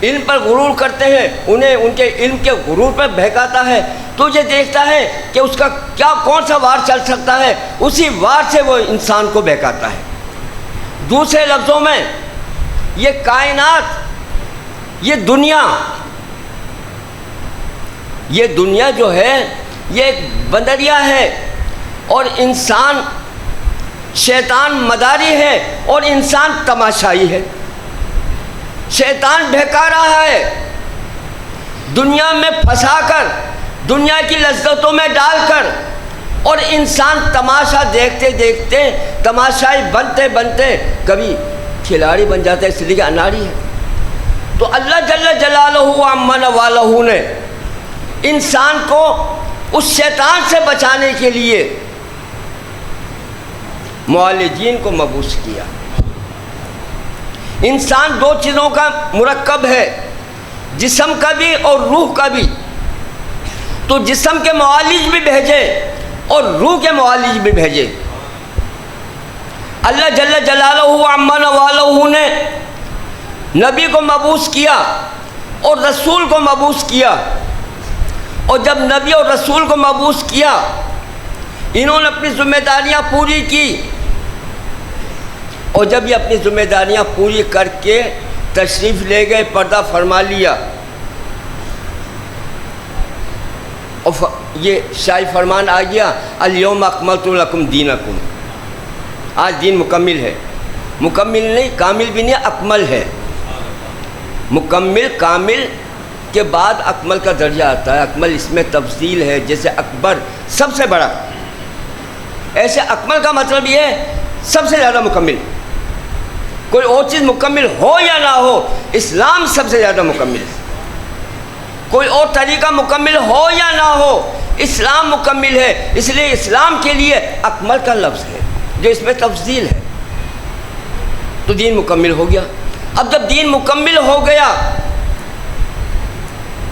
علم پر غرور کرتے ہیں انہیں ان کے علم کے غرور پر بہکاتا ہے۔ تو یہ دیکھتا ہے کہ اس کا کیا کون سا وار چل سکتا ہے، اسی وار سے وہ انسان کو بہکاتا ہے۔ دوسرے لفظوں میں یہ کائنات، یہ دنیا جو ہے یہ ایک بندریا ہے، اور انسان شیطان مداری ہے اور انسان تماشائی ہے۔ شیطان بہکا رہا ہے، دنیا میں پھنسا کر، دنیا کی لذتوں میں ڈال کر، اور انسان تماشا دیکھتے دیکھتے، تماشائی بنتے بنتے کبھی کھلاڑی بن جاتا ہے، اس لیے کہ اناڑی ہے۔ تو اللہ جل جلالہ عما نوالہ نے انسان کو اس شیطان سے بچانے کے لیے معالجین کو مبعوث کیا۔ انسان دو چیزوں کا مرکب ہے، جسم کا بھی اور روح کا بھی۔ تو جسم کے معالج بھی بھیجے اور روح کے معالج بھی بھیجے۔ اللہ جل جلالہ عما نوالہ نے نبی کو مبعوث کیا اور رسول کو مبعوث کیا، اور جب نبی اور رسول کو مبعوث کیا انہوں نے اپنی ذمہ داریاں پوری کی، اور جب یہ اپنی ذمہ داریاں پوری کر کے تشریف لے گئے، پردہ فرما لیا، اور یہ شاہی فرمان آ گیا الیوم اکملت لکم دینکم، آج دین مکمل ہے۔ مکمل نہیں، کامل بھی نہیں، اکمل ہے۔ مکمل کامل کے بعد اکمل کا درجہ آتا ہے۔ اکمل اس میں تفصیل ہے، جیسے اکبر سب سے بڑا، ایسے اکمل کا مطلب یہ ہے سب سے زیادہ مکمل. کوئی اور چیز مکمل ہو یا نہ ہو، اسلام سب سے زیادہ مکمل ہے. کوئی اور طریقہ مکمل ہو یا نہ ہو، اسلام مکمل ہے. اس لیے اسلام کے لیے اکمل کا لفظ ہے جو اس میں تفضیل ہے. تو دین مکمل ہو گیا. اب جب دین مکمل ہو گیا،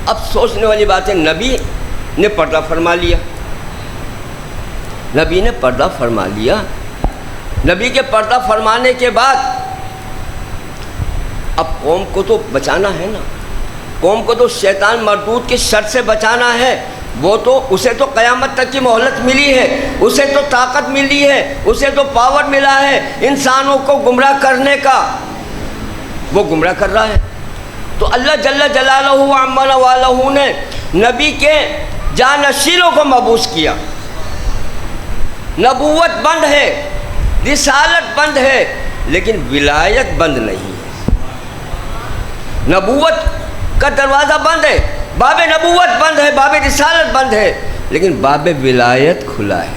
اب سوچنے والی بات ہے، نبی نے پردہ فرما لیا. نبی نے پردہ فرما لیا. نبی کے پردہ فرمانے کے بعد اب قوم کو تو بچانا ہے نا. قوم کو تو شیطان مردود کے شر سے بچانا ہے. وہ تو اسے تو قیامت تک کی مہلت ملی ہے، اسے تو طاقت ملی ہے، اسے تو پاور ملا ہے انسانوں کو گمراہ کرنے کا. وہ گمراہ کر رہا ہے. تو اللہ جل جلالہ و عما والہ نے نبی کے جانشینوں کو مبعوث کیا. نبوت بند ہے، رسالت بند ہے، لیکن ولایت بند نہیں ہے. نبوت کا دروازہ بند ہے، باب نبوت بند ہے، باب رسالت بند ہے، لیکن باب ولایت کھلا ہے.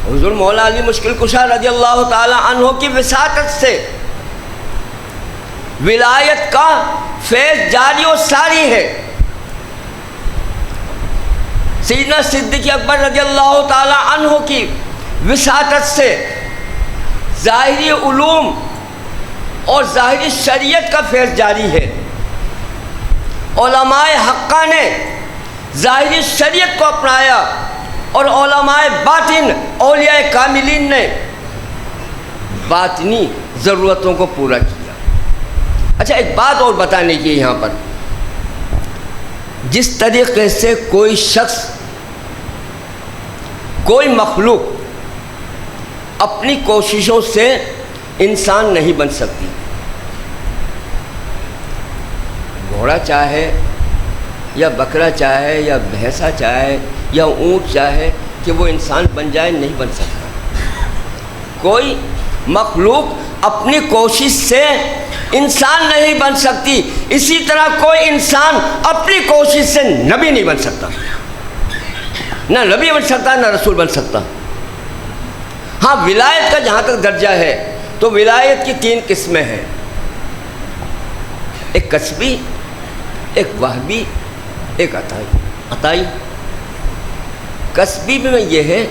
حضور مولا علی مشکل کشا رضی اللہ تعالی عنہ کی وساطت سے ولایت کا فیض جاری و ساری ہے. سیدنا صدیق اکبر رضی اللہ تعالی عنہ کی وساطت سے ظاہری علوم اور ظاہری شریعت کا فیض جاری ہے. علماء حقہ نے ظاہری شریعت کو اپنایا اور علماء باطن اولیاء کاملین نے باطنی ضرورتوں کو پورا کیا. اچھا ایک بات اور بتانے کی یہاں پر، جس طریقے سے کوئی شخص، کوئی مخلوق اپنی کوششوں سے انسان نہیں بن سکتی. گھوڑا چاہے یا بکرا چاہے یا بھینسا چاہے یا اونٹ چاہے کہ وہ انسان بن جائے، نہیں بن سکتا. کوئی مخلوق اپنی کوشش سے انسان نہیں بن سکتی. اسی طرح کوئی انسان اپنی کوشش سے نبی نہیں بن سکتا. نہ نبی بن سکتا نہ رسول بن سکتا. ہاں ولایت کا جہاں تک درجہ ہے تو ولایت کی 3 قسمیں ہیں، ایک کسبی، ایک وہبی، ایک عطائی. کسبی میں یہ ہے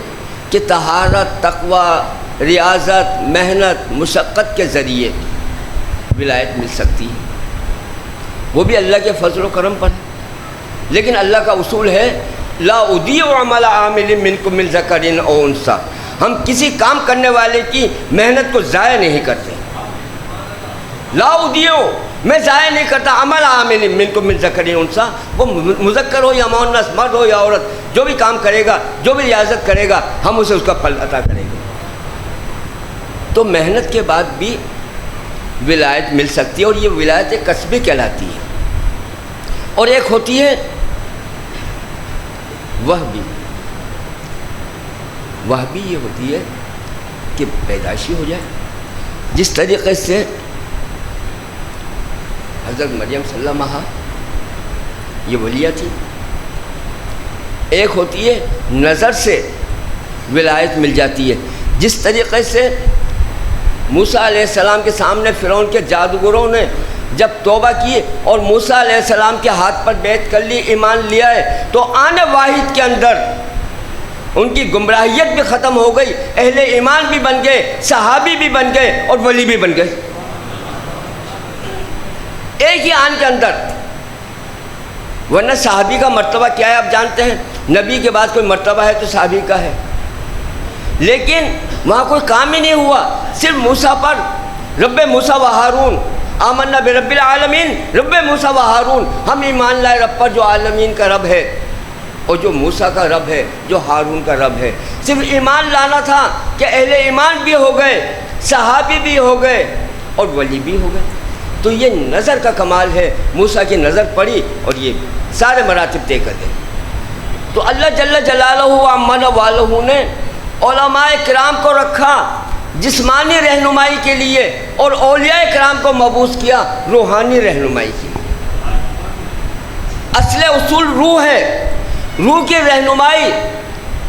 کہ طہارت، تقوی، ریاضت، محنت، مشقت کے ذریعے ولایت مل سکتی ہے. وہ بھی اللہ کے فضل و کرم پر ہے. لیکن اللہ کا اصول ہے لا اضیع عمل عامل منکم من ذکر او انثی. ہم کسی کام کرنے والے کی محنت کو ضائع نہیں کرتے. لا اضیع، میں ضائع نہیں کرتا عمل عامل منکم من ذکر او انثی. وہ مذکر ہو یا مؤنث، مرد ہو یا عورت، جو بھی کام کرے گا، جو بھی ریاضت کرے گا، ہم اسے اس کا پھل عطا کریں گے. تو محنت کے بعد بھی ولایت مل سکتی ہے، اور یہ ولایت کسبی کہلاتی ہے. اور ایک ہوتی ہے وہبی یہ ہوتی ہے کہ پیدائشی ہو جائے. جس طریقے سے حضرت مریم صلی اللہ علیہ وسلم یہ ولیہ تھی. ایک ہوتی ہے نظر سے ولایت مل جاتی ہے. جس طریقے سے موسیٰ علیہ السلام کے سامنے فرعون کے جادوگروں نے جب توبہ کی اور موسیٰ علیہ السلام کے ہاتھ پر بیعت کر لی، ایمان لیا ہے، تو آن واحد کے اندر ان کی گمراہیت بھی ختم ہو گئی، اہل ایمان بھی بن گئے، صحابی بھی بن گئے اور ولی بھی بن گئے، ایک ہی آن کے اندر. ورنہ صحابی کا مرتبہ کیا ہے آپ جانتے ہیں؟ نبی کے بعد کوئی مرتبہ ہے تو صحابی کا ہے. لیکن وہاں کوئی کام ہی نہیں ہوا، صرف موسیٰ پر رب موسیٰ و ہارون، آمنا برب العالمین، رب موسیٰ و ہارون، ہم ایمان لائے رب پر جو عالمین کا رب ہے اور جو موسیٰ کا رب ہے، جو ہارون کا رب ہے. صرف ایمان لانا تھا کہ اہل ایمان بھی ہو گئے، صحابی بھی ہو گئے اور ولی بھی ہو گئے. تو یہ نظر کا کمال ہے. موسیٰ کی نظر پڑی اور یہ سارے مراتب طے کر گئے. تو اللہ جل جلالہ و عما والہ نے علماء کرام کو رکھا جسمانی رہنمائی کے لیے اور اولیاء کرام کو مبعوث کیا روحانی رہنمائی کے لیے. اصل اصول روح ہے. روح کی رہنمائی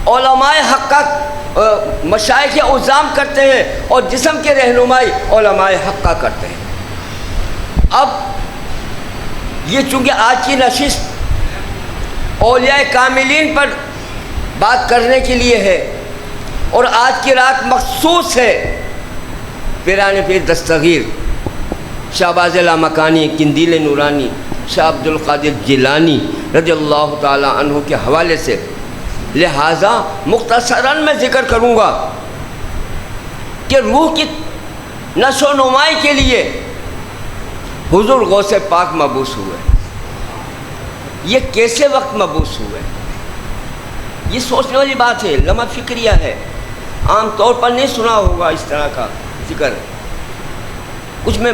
علماء حق کا مشائخ عظام کرتے ہیں اور جسم کی رہنمائی علماء حق کا کرتے ہیں۔ اب یہ چونکہ آج کی نشست اولیاء کاملین پر بات کرنے کے لیے ہے اور آج کی رات مخصوص ہے پیران پیر دستگیر شہباز لامکانی قندیل نورانی شاہ عبد القادر جیلانی رضی اللہ تعالی عنہ کے حوالے سے، لہٰذا مختصراً میں ذکر کروں گا کہ روح کی نشو و نمائی کے لیے حضور غوث پاک مبعوث ہوئے۔ یہ کیسے وقت مبعوث ہوئے؟ یہ سوچنے والی بات ہے، لمحہ فکریہ ہے، عام طور پر نہیں سنا ہوگا اس طرح کا ذکر، کچھ میں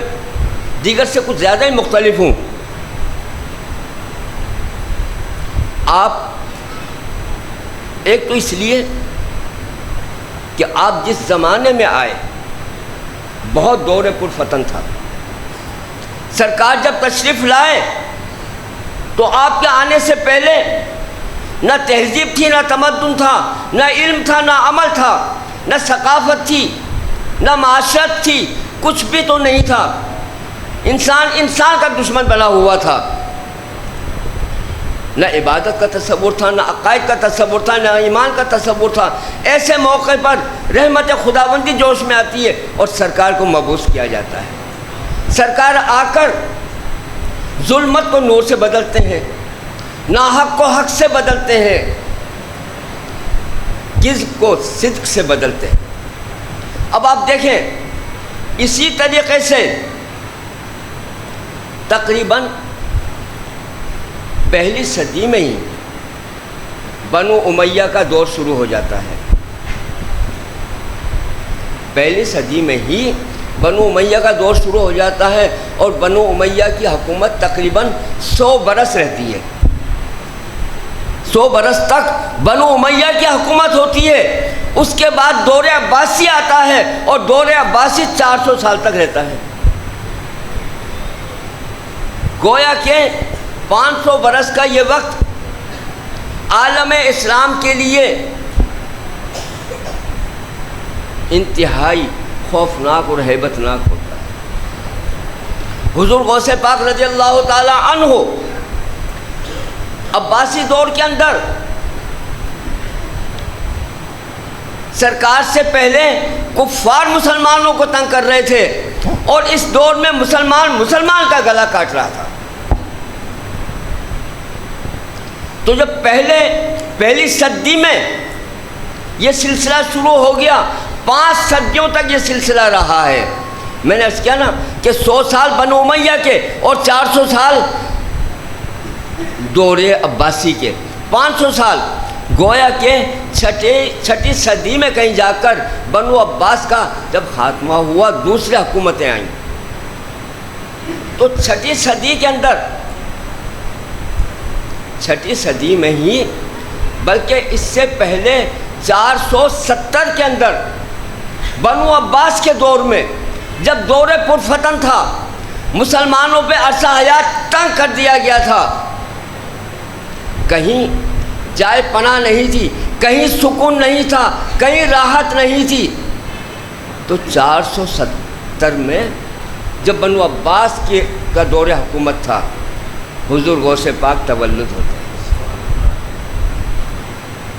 دیگر سے کچھ زیادہ ہی مختلف ہوں۔ آپ ایک تو اس لیے کہ آپ جس زمانے میں آئے بہت دور پرفتن تھا، سرکار جب تشریف لائے تو آپ کے آنے سے پہلے نہ تہذیب تھی، نہ تمدن تھا، نہ علم تھا، نہ عمل تھا، نہ ثقافت تھی، نہ معاشرت تھی، کچھ بھی تو نہیں تھا۔ انسان کا دشمن بنا ہوا تھا، نہ عبادت کا تصور تھا، نہ عقائد کا تصور تھا، نہ ایمان کا تصور تھا۔ ایسے موقع پر رحمت خداوندی جوش میں آتی ہے اور سرکار کو مبعوث کیا جاتا ہے۔ سرکار آ کر ظلمت کو نور سے بدلتے ہیں، ناحق کو حق سے بدلتے ہیں، کذب کو صدق سے بدلتے ہیں۔ اب آپ دیکھیں اسی طریقے سے تقریباً پہلی صدی میں ہی بنو امیہ کا دور شروع ہو جاتا ہے۔ پہلی صدی میں ہی بنو امیہ کا دور شروع ہو جاتا ہے اور بنو امیہ کی حکومت تقریباً 100 برس رہتی ہے۔ 100 برس تک بنو امیہ کی حکومت ہوتی ہے۔ اس کے بعد دور عباسی آتا ہے اور دور عباسی 400 سال تک رہتا ہے۔ گویا کہ 500 برس کا یہ وقت عالم اسلام کے لیے انتہائی خوفناک اور ہیبت ناک ہوتا ہے۔ حضور غوث پاک رضی اللہ تعالی عنہ عباسی دور کے اندر سرکار سے پہلے کفار مسلمانوں کو تنگ کر رہے تھے اور اس دور میں مسلمان کا گلا کاٹ رہا تھا۔ تو جب پہلی صدی میں یہ سلسلہ شروع ہو گیا، 5 صدیوں تک یہ سلسلہ رہا ہے۔ میں نے عرض کیا نا کہ 100 سال بنو امیہ کے اور 400 سال دور عباسی کے، 500 سال۔ گویا کہ چھٹی صدی میں کہیں جا کر بنو عباس کا جب خاتمہ ہوا، دوسری حکومتیں آئیں، تو چھٹی صدی کے اندر، چھٹی صدی میں ہی بلکہ اس سے پہلے 470 کے اندر بنو عباس کے دور میں جب دور پرفتن تھا، مسلمانوں پہ عرصہ حیات تنگ کر دیا گیا تھا، کہیں جائے پناہ نہیں تھی، کہیں سکون نہیں تھا، کہیں راحت نہیں تھی، تو 470 میں جب بنو عباس کا دور حکومت تھا، حضور غوث پاک تولد ہوتے ہیں۔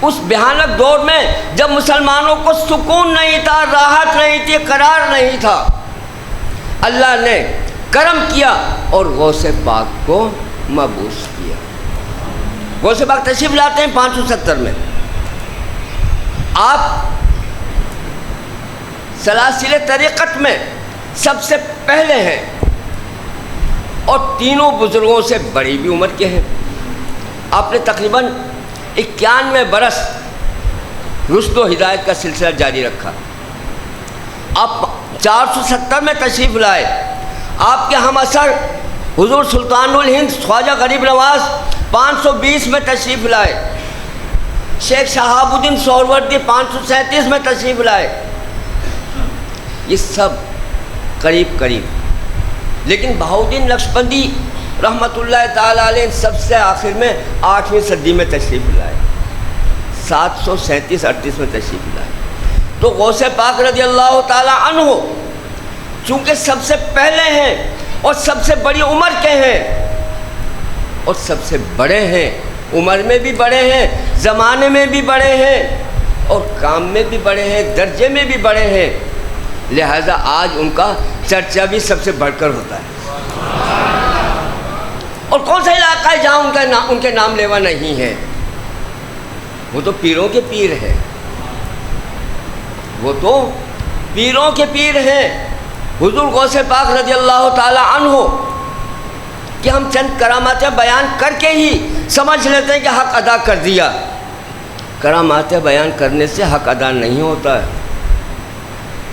اس بھیانک دور میں جب مسلمانوں کو سکون نہیں تھا، راحت نہیں تھی، قرار نہیں تھا، اللہ نے کرم کیا اور غوث پاک کو مبعوث کیا۔ غوث پاک تشریف لاتے ہیں 570 میں۔ آپ سلاسل طریقت میں سب سے پہلے ہیں اور تینوں بزرگوں سے بڑی بھی عمر کے ہیں۔ آپ نے تقریباً 91 برس رشد و ہدایت کا سلسلہ جاری رکھا۔ آپ 470 میں تشریف لائے۔ آپ کے ہم اثر حضور سلطان الہند خواجہ غریب نواز 520 میں تشریف لائے۔ شیخ شہاب الدین سہروردی 537 میں تشریف لائے۔ یہ سب قریب، لیکن بہاؤالدین نقشبندی رحمۃ اللہ تعالی علیہ سب سے آخر میں 8ویں صدی میں تشریف لائے۔ 737-38 میں تشریف لائے۔ تو غوث پاک رضی اللہ تعالی عنہ چونکہ سب سے پہلے ہیں اور سب سے بڑی عمر کے ہیں اور سب سے بڑے ہیں، عمر میں بھی بڑے ہیں، زمانے میں بھی بڑے ہیں اور کام میں بھی بڑے ہیں، درجے میں بھی بڑے ہیں، لہذا آج ان کا چرچا بھی سب سے بڑھ کر ہوتا ہے۔ اور کون سا علاقہ ہے جہاں ان کے نام لیوا نہیں ہے؟ وہ تو پیروں کے پیر ہیں، وہ تو پیروں کے پیر ہیں۔ حضور غوث پاک رضی اللہ تعالی عنہ کہ ہم چند کرامات بیان کر کے ہی سمجھ لیتے ہیں کہ حق ادا کر دیا۔ کرامات بیان کرنے سے حق ادا نہیں ہوتا ہے،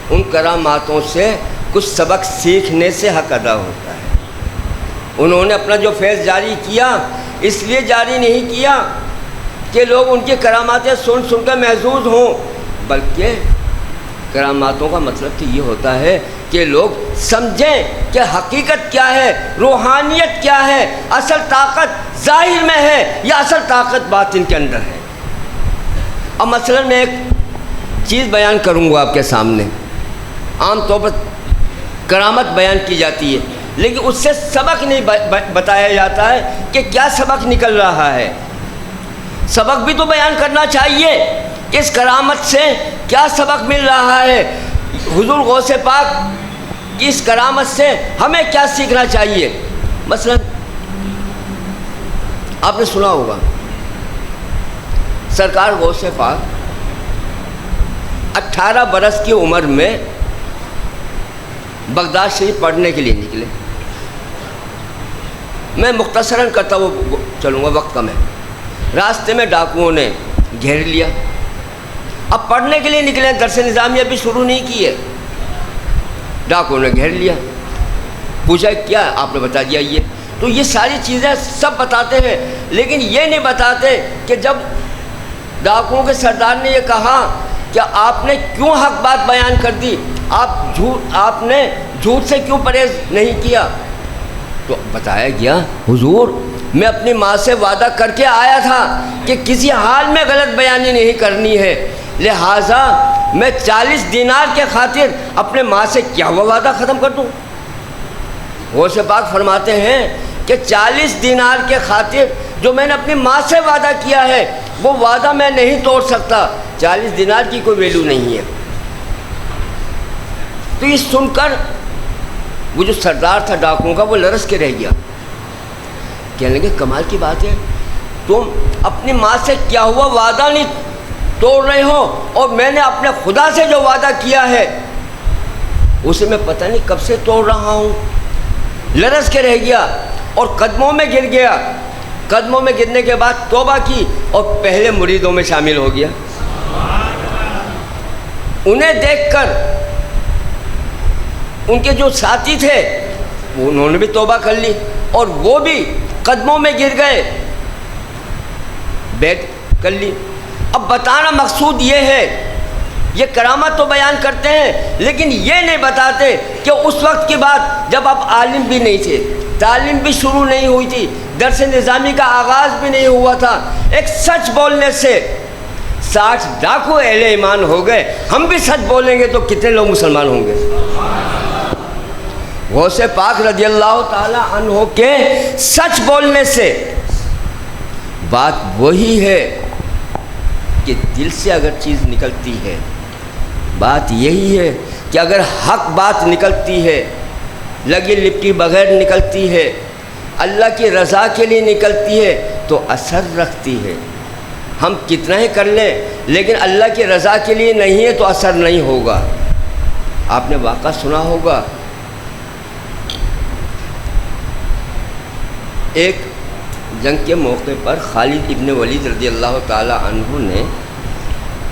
ان کراماتوں سے کچھ سبق سیکھنے سے حق ادا ہوتا ہے۔ انہوں نے اپنا جو فیض جاری کیا اس لیے جاری نہیں کیا کہ لوگ ان کی کراماتیں سن کر محظوظ ہوں، بلکہ کراماتوں کا مطلب تو یہ ہوتا ہے کہ لوگ سمجھیں کہ حقیقت کیا ہے، روحانیت کیا ہے، اصل طاقت ظاہر میں ہے یا اصل طاقت باطن کے اندر ہے۔ اب مثلا میں ایک چیز بیان کروں گا آپ کے سامنے، عام طور پر کرامت بیان کی جاتی ہے لیکن اس سے سبق نہیں بتایا جاتا ہے کہ کیا سبق نکل رہا ہے۔ سبق بھی تو بیان کرنا چاہیے کہ اس کرامت سے کیا سبق مل رہا ہے، حضور غوث پاک کی اس کرامت سے ہمیں کیا سیکھنا چاہیے۔ مثلا آپ نے سنا ہوگا سرکار غوث پاک 18 برس کی عمر میں بغداد شریف پڑھنے کے لیے نکلے۔ میں مختصراً کرتا وہ چلوں گا، وقت کم ہے۔ راستے میں ڈاکوؤں نے گھیر لیا، اب پڑھنے کے لیے نکلے، درس نظامیہ بھی شروع نہیں کی ہے، ڈاکوؤں نے گھیر لیا، پوچھا کیا؟ آپ نے بتا دیا یہ۔ تو یہ ساری چیزیں سب بتاتے ہیں لیکن یہ نہیں بتاتے کہ جب ڈاکوؤں کے سردار نے یہ کہا کہ آپ نے کیوں حق بات بیان کر دی، آپ نے جھوٹ سے کیوں پرہیز نہیں کیا، تو بتایا گیا حضور میں اپنی ماں سے وعدہ کر کے آیا تھا کہ کسی حال میں غلط بیانی نہیں کرنی ہے، لہٰذا میں 40 دینار کے خاطر اپنے ماں سے کیا ہوا وعدہ ختم کر دوں۔ غوث پاک فرماتے ہیں کہ 40 دینار کے خاطر جو میں نے اپنی ماں سے وعدہ کیا ہے وہ وعدہ میں نہیں توڑ سکتا، 40 دینار کی کوئی ویلیو نہیں ہے۔ تو یہ سن کر وہ جو سردار تھا ڈاکوؤں کا وہ لرز کے رہ گیا، کہنے لگے کمال کی بات ہے، تم اپنی ماں سے کیا ہوا وعدہ نہیں توڑ رہے ہو اور میں نے اپنے خدا سے جو وعدہ کیا ہے اسے میں پتہ نہیں کب سے توڑ رہا ہوں۔ لرز کے رہ گیا اور قدموں میں گر گیا، قدموں میں گرنے کے بعد توبہ کی اور پہلے مریدوں میں شامل ہو گیا۔ انہیں دیکھ کر ان کے جو ساتھی تھے انہوں نے بھی توبہ کر لی اور وہ بھی قدموں میں گر گئے، بیعت کر لی۔ اب بتانا مقصود یہ ہے، یہ کرامت تو بیان کرتے ہیں لیکن یہ نہیں بتاتے کہ اس وقت کی بات جب آپ عالم بھی نہیں تھے، تعلیم بھی شروع نہیں ہوئی تھی، درس نظامی کا آغاز بھی نہیں ہوا تھا، ایک سچ بولنے سے 60 ڈاکو اہل ایمان ہو گئے۔ ہم بھی سچ بولیں گے تو کتنے لوگ مسلمان ہوں گے؟ غوث پاک رضی اللہ تعالی عنہ کے سچ بولنے سے بات وہی ہے کہ دل سے اگر چیز نکلتی ہے، بات یہی ہے کہ اگر حق بات نکلتی ہے، لگی لپٹی بغیر نکلتی ہے، اللہ کی رضا کے لیے نکلتی ہے تو اثر رکھتی ہے۔ ہم کتنا ہی کر لیں لیکن اللہ کی رضا کے لیے نہیں ہے تو اثر نہیں ہوگا۔ آپ نے واقعہ سنا ہوگا، ایک جنگ کے موقع پر خالد ابن ولید رضی اللہ تعالی عنہ نے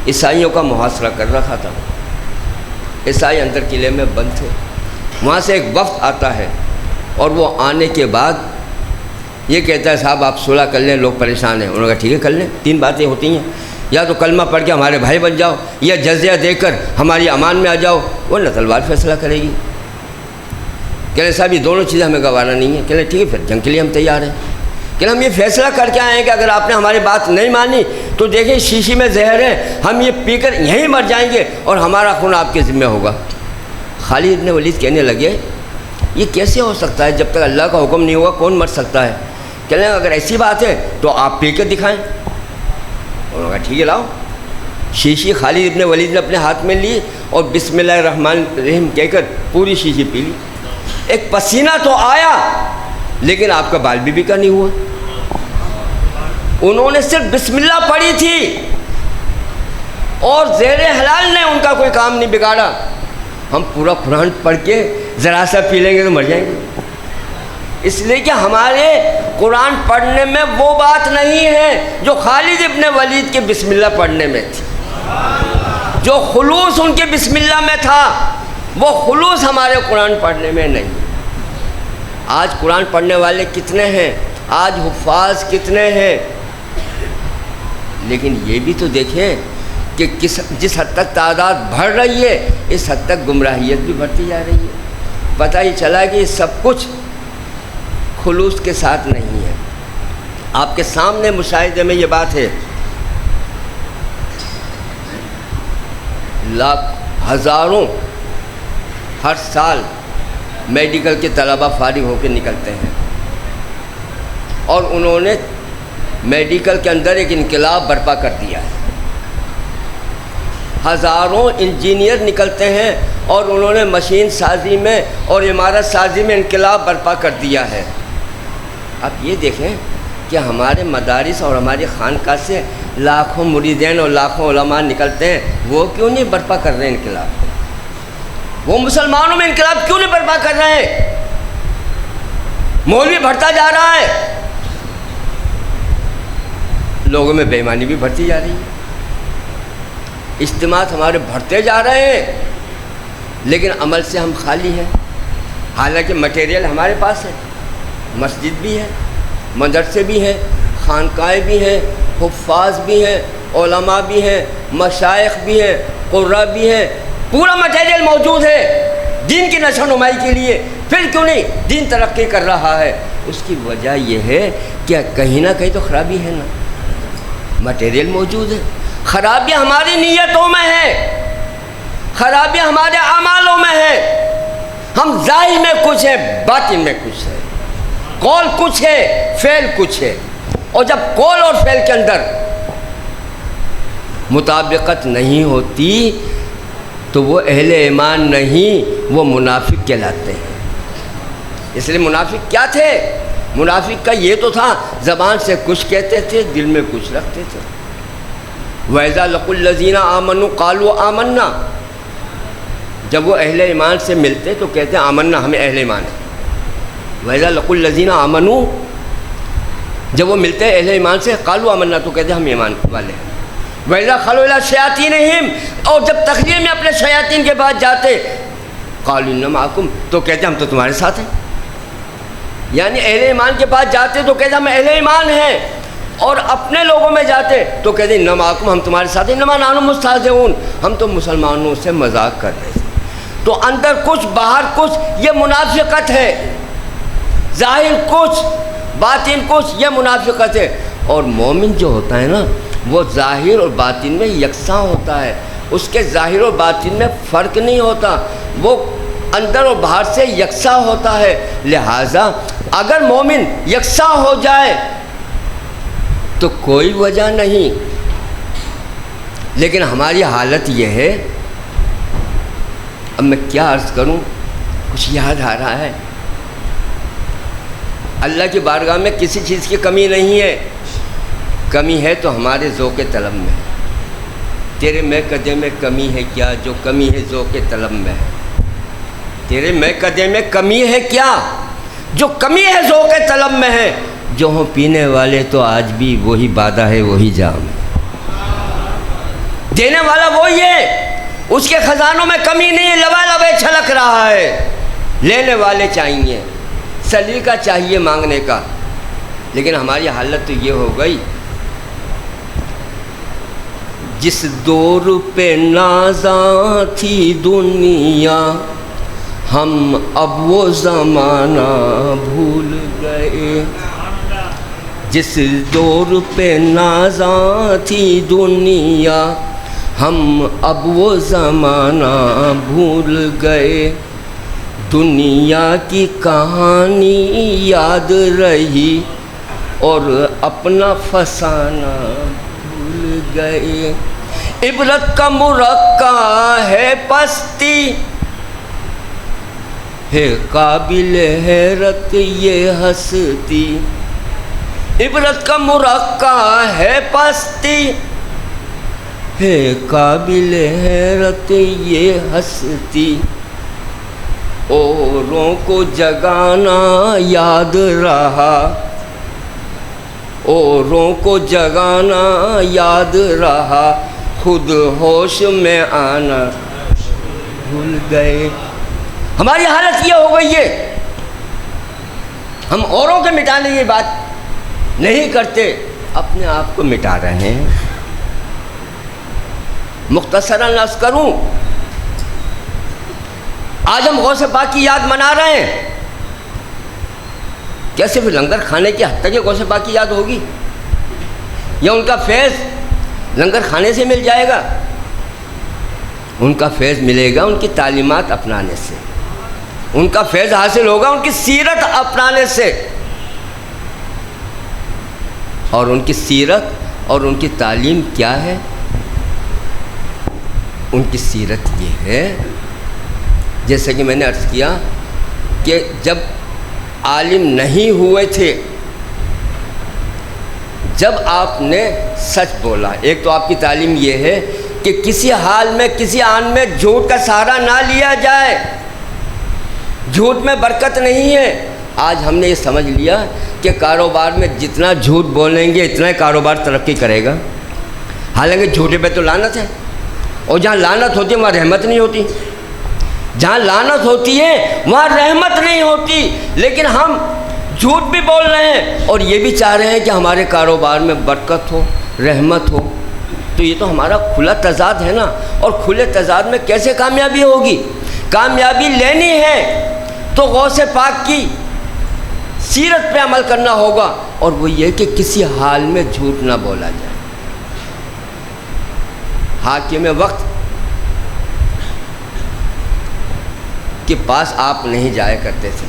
عیسائیوں کا محاصرہ کر رکھا تھا۔ عیسائی اندر قلعے میں بند تھے، وہاں سے ایک وفد آتا ہے اور وہ آنے کے بعد یہ کہتا ہے صاحب آپ صلح کر لیں، لوگ پریشان ہیں۔ انہوں نے کہا ٹھیک ہے کر لیں، 3 باتیں ہوتی ہیں، یا تو کلمہ پڑھ کے ہمارے بھائی بن جاؤ یا جزیہ دے کر ہماری امان میں آ جاؤ، ورنہ تلوار فیصلہ کرے گی۔ کہہ رہے صاحب یہ دونوں چیزیں ہمیں گوارا نہیں ہیں۔ کہہ رہے ٹھیک ہے پھر جنگ کے لیے ہم تیار ہیں۔ کہ ہم یہ فیصلہ کر کے آئے ہیں کہ اگر آپ نے ہماری بات نہیں مانی تو دیکھیں شیشی میں زہر ہے، ہم یہ پی کر یہیں مر جائیں گے اور ہمارا خون آپ کے ذمہ ہوگا۔ خالد بن ولید کہنے لگے یہ کیسے ہو سکتا ہے، جب تک اللہ کا حکم نہیں ہوا کون مر سکتا ہے؟ کہنے لگے اگر ایسی بات ہے تو آپ پی کے دکھائیں۔ انہوں نے کہا ٹھیک ہے لاؤ۔ شیشی خالد بن ولید نے اپنے ہاتھ میں لی اور بسم اللہ الرحمن الرحیم کہہ کر پوری شیشی پی لی۔ ایک پسینہ تو آیا لیکن آپ کا بال بھی بیکا نہیں ہوا۔ انہوں نے صرف بسم اللہ پڑھی تھی اور زہر حلال نے ان کا کوئی کام نہیں بگاڑا۔ ہم پورا قرآن پڑھ کے ذرا سا پی لیں گے تو مر جائیں گے، اس لیے کہ ہمارے قرآن پڑھنے میں وہ بات نہیں ہے جو خالد ابن ولید کے بسم اللہ پڑھنے میں تھی، جو خلوص ان کے بسم اللہ میں تھا وہ خلوص ہمارے قرآن پڑھنے میں نہیں۔ آج قرآن پڑھنے والے کتنے ہیں، آج حفاظ کتنے ہیں، لیکن یہ بھی تو دیکھیں کہ جس حد تک تعداد بڑھ رہی ہے اس حد تک گمراہیت بھی بڑھتی جا رہی ہے۔ پتہ یہ چلا کہ یہ سب کچھ خلوص کے ساتھ نہیں ہے۔ آپ کے سامنے مشاہدے میں یہ بات ہے، لاکھ ہزاروں ہر سال میڈیکل کے طلبہ فارغ ہو کے نکلتے ہیں اور انہوں نے میڈیکل کے اندر ایک انقلاب برپا کر دیا ہے۔ ہزاروں انجینئر نکلتے ہیں اور انہوں نے مشین سازی میں اور عمارت سازی میں انقلاب برپا کر دیا ہے۔ اب یہ دیکھیں کہ ہمارے مدارس اور ہماری خانقاہ سے لاکھوں مریدین اور لاکھوں علماء نکلتے ہیں، وہ کیوں نہیں برپا کر رہے انقلاب؟ وہ مسلمانوں میں انقلاب کیوں نہیں برپا کر رہے ہیں؟ مولوی بڑھتا جا رہا ہے، لوگوں میں بے ایمانی بھی بڑھتی جا رہی ہے، اجتماعات ہمارے بڑھتے جا رہے ہیں لیکن عمل سے ہم خالی ہیں۔ حالانکہ مٹیریل ہمارے پاس ہے، مسجد بھی ہے، مدرسے بھی ہیں، خانقاہیں بھی ہیں، حفاظ بھی ہیں، علماء بھی ہیں، مشائخ بھی ہیں، قراء بھی ہیں، پورا مٹیریل موجود ہے دین کی نشو نمائی کے لیے، پھر کیوں نہیں دین ترقی کر رہا ہے؟ اس کی وجہ یہ ہے کہ کہیں نہ کہیں تو خرابی ہے نا، مٹیریل موجود ہے۔ خرابیاں ہماری نیتوں میں ہے، خرابیاں ہمارے اعمالوں میں ہے۔ ہم ظاہر میں کچھ ہے، باطن میں کچھ ہے، قول کچھ ہے، فعل کچھ ہے، اور جب قول اور فعل کے اندر مطابقت نہیں ہوتی تو وہ اہل ایمان نہیں، وہ منافق کہلاتے ہیں۔ اس لیے منافق کیا تھے؟ منافق کا یہ تو تھا زبان سے کچھ کہتے تھے، دل میں کچھ رکھتے تھے۔ وَإِذَا لَقُوا الَّذِينَ آمَنُوا قَالُوا آمَنَّا، جب وہ اہل ایمان سے ملتے تو کہتے ہیں آمنا، ہمیں اہل ایمان ہے۔ وَإِذَا لَقُوا الَّذِينَ آمَنُوا، جب وہ ملتے ہیں اہل ایمان سے قَالُوا آمَنَّا تو کہتے ہیں ہم ایمان والے ہیں۔ وَإِذَا خَلَوْا إِلَىٰ شَيَاطِينِهِمْ، اور جب تقریر میں اپنے شیاطین کے پاس جاتے قَالُوا إِنَّا مَعَكُمْ، تو کہتے ہیں ہم تو تمہارے ساتھ ہیں۔ یعنی اہل ایمان کے پاس جاتے تو کہتے ہیں ہم اہل ایمان ہیں، اور اپنے لوگوں میں جاتے تو کہتے ہیں اِنَّا مَعَكُمْ، ہم تمہارے ساتھ ہیں، اِنَّمَا نَحْنُ مُسْتَهْزِئُونَ، ہم تو مسلمانوں سے مذاق کر رہے تھے۔ تو اندر کچھ باہر کچھ، یہ منافقت ہے۔ ظاہر کچھ باطن کچھ، یہ منافقت ہے۔ اور مومن جو ہوتا ہے نا وہ ظاہر اور باطن میں یکساں ہوتا ہے، اس کے ظاہر اور باطن میں فرق نہیں ہوتا، وہ اندر اور باہر سے یکساں ہوتا ہے۔ لہٰذا اگر مومن یکساں ہو جائے تو کوئی وجہ نہیں، لیکن ہماری حالت یہ ہے، اب میں کیا عرض کروں، کچھ یاد آ رہا ہے، اللہ کی بارگاہ میں کسی چیز کی کمی نہیں ہے، کمی ہے تو ہمارے ذوق طلب میں۔ تیرے میں قدے میں کمی ہے کیا، جو کمی ہے ذوق طلب میں ہے؟ تیرے میں قدے میں کمی ہے کیا، جو کمی ہے ذوق طلب میں ہے؟ جو ہوں پینے والے تو آج بھی وہی بادہ ہے، وہی جام ہے، دینے والا وہی ہے، اس کے خزانوں میں کمی نہیں ہے، لبالبے چھلک رہا ہے۔ لینے والے چاہیے، سلیقہ چاہیے مانگنے کا، لیکن ہماری حالت تو یہ ہو گئی، جس دور پہ نازاں تھی دنیا ہم اب وہ زمانہ بھول گئے، جس دور پہ نازاں تھی دنیا ہم اب وہ زمانہ بھول گئے، دنیا کی کہانی یاد رہی اور اپنا فسانہ بھول گئے۔ عبرت کا مرقع ہے پستی، ہے قابل حیرت یہ ہستی، عبرت کا مرقع ہے پستی، ہے قابل حیرت یہ ہستی، اوروں کو جگانا یاد رہا، اوروں کو جگانا یاد رہا، خود ہوش میں آنا بھول گئے۔ ہماری حالت یہ ہو گئی ہے، ہم اوروں کے مٹانے کی بات نہیں کرتے، اپنے آپ کو مٹا رہے ہیں۔ مختصراً عرض کروں، آج ہم غوث پاک کی یاد منا رہے ہیں، کیا صرف لنگر کھانے کے حد تک غوث پاک کی یاد ہوگی، یا ان کا فیض لنگر کھانے سے مل جائے گا؟ ان کا فیض ملے گا ان کی تعلیمات اپنانے سے، ان کا فیض حاصل ہوگا ان کی سیرت اپنانے سے، اور ان کی سیرت اور ان کی تعلیم کیا ہے؟ ان کی سیرت یہ ہے، جیسے کہ میں نے عرض کیا کہ جب عالم نہیں ہوئے تھے، جب آپ نے سچ بولا، ایک تو آپ کی تعلیم یہ ہے کہ کسی حال میں کسی آن میں جھوٹ کا سہارا نہ لیا جائے، جھوٹ میں برکت نہیں ہے۔ آج ہم نے یہ سمجھ لیا کہ کاروبار میں جتنا جھوٹ بولیں گے اتنا ہی کاروبار ترقی کرے گا، حالانکہ جھوٹے پہ تو لعنت ہے، اور جہاں لعنت ہوتی ہے وہاں رحمت نہیں ہوتی، جہاں لعنت ہوتی ہے وہاں رحمت نہیں ہوتی۔ لیکن ہم جھوٹ بھی بول رہے ہیں اور یہ بھی چاہ رہے ہیں کہ ہمارے کاروبار میں برکت ہو، رحمت ہو، تو یہ تو ہمارا کھلا تضاد ہے نا۔ اور کھلے تضاد میں کیسے کامیابی ہوگی؟ کامیابی لینی ہے تو غوث پاک کی سیرت پہ عمل کرنا ہوگا، اور وہ یہ کہ کسی حال میں جھوٹ نہ بولا جائے۔ حاکم وقت کے پاس آپ نہیں جایا کرتے تھے،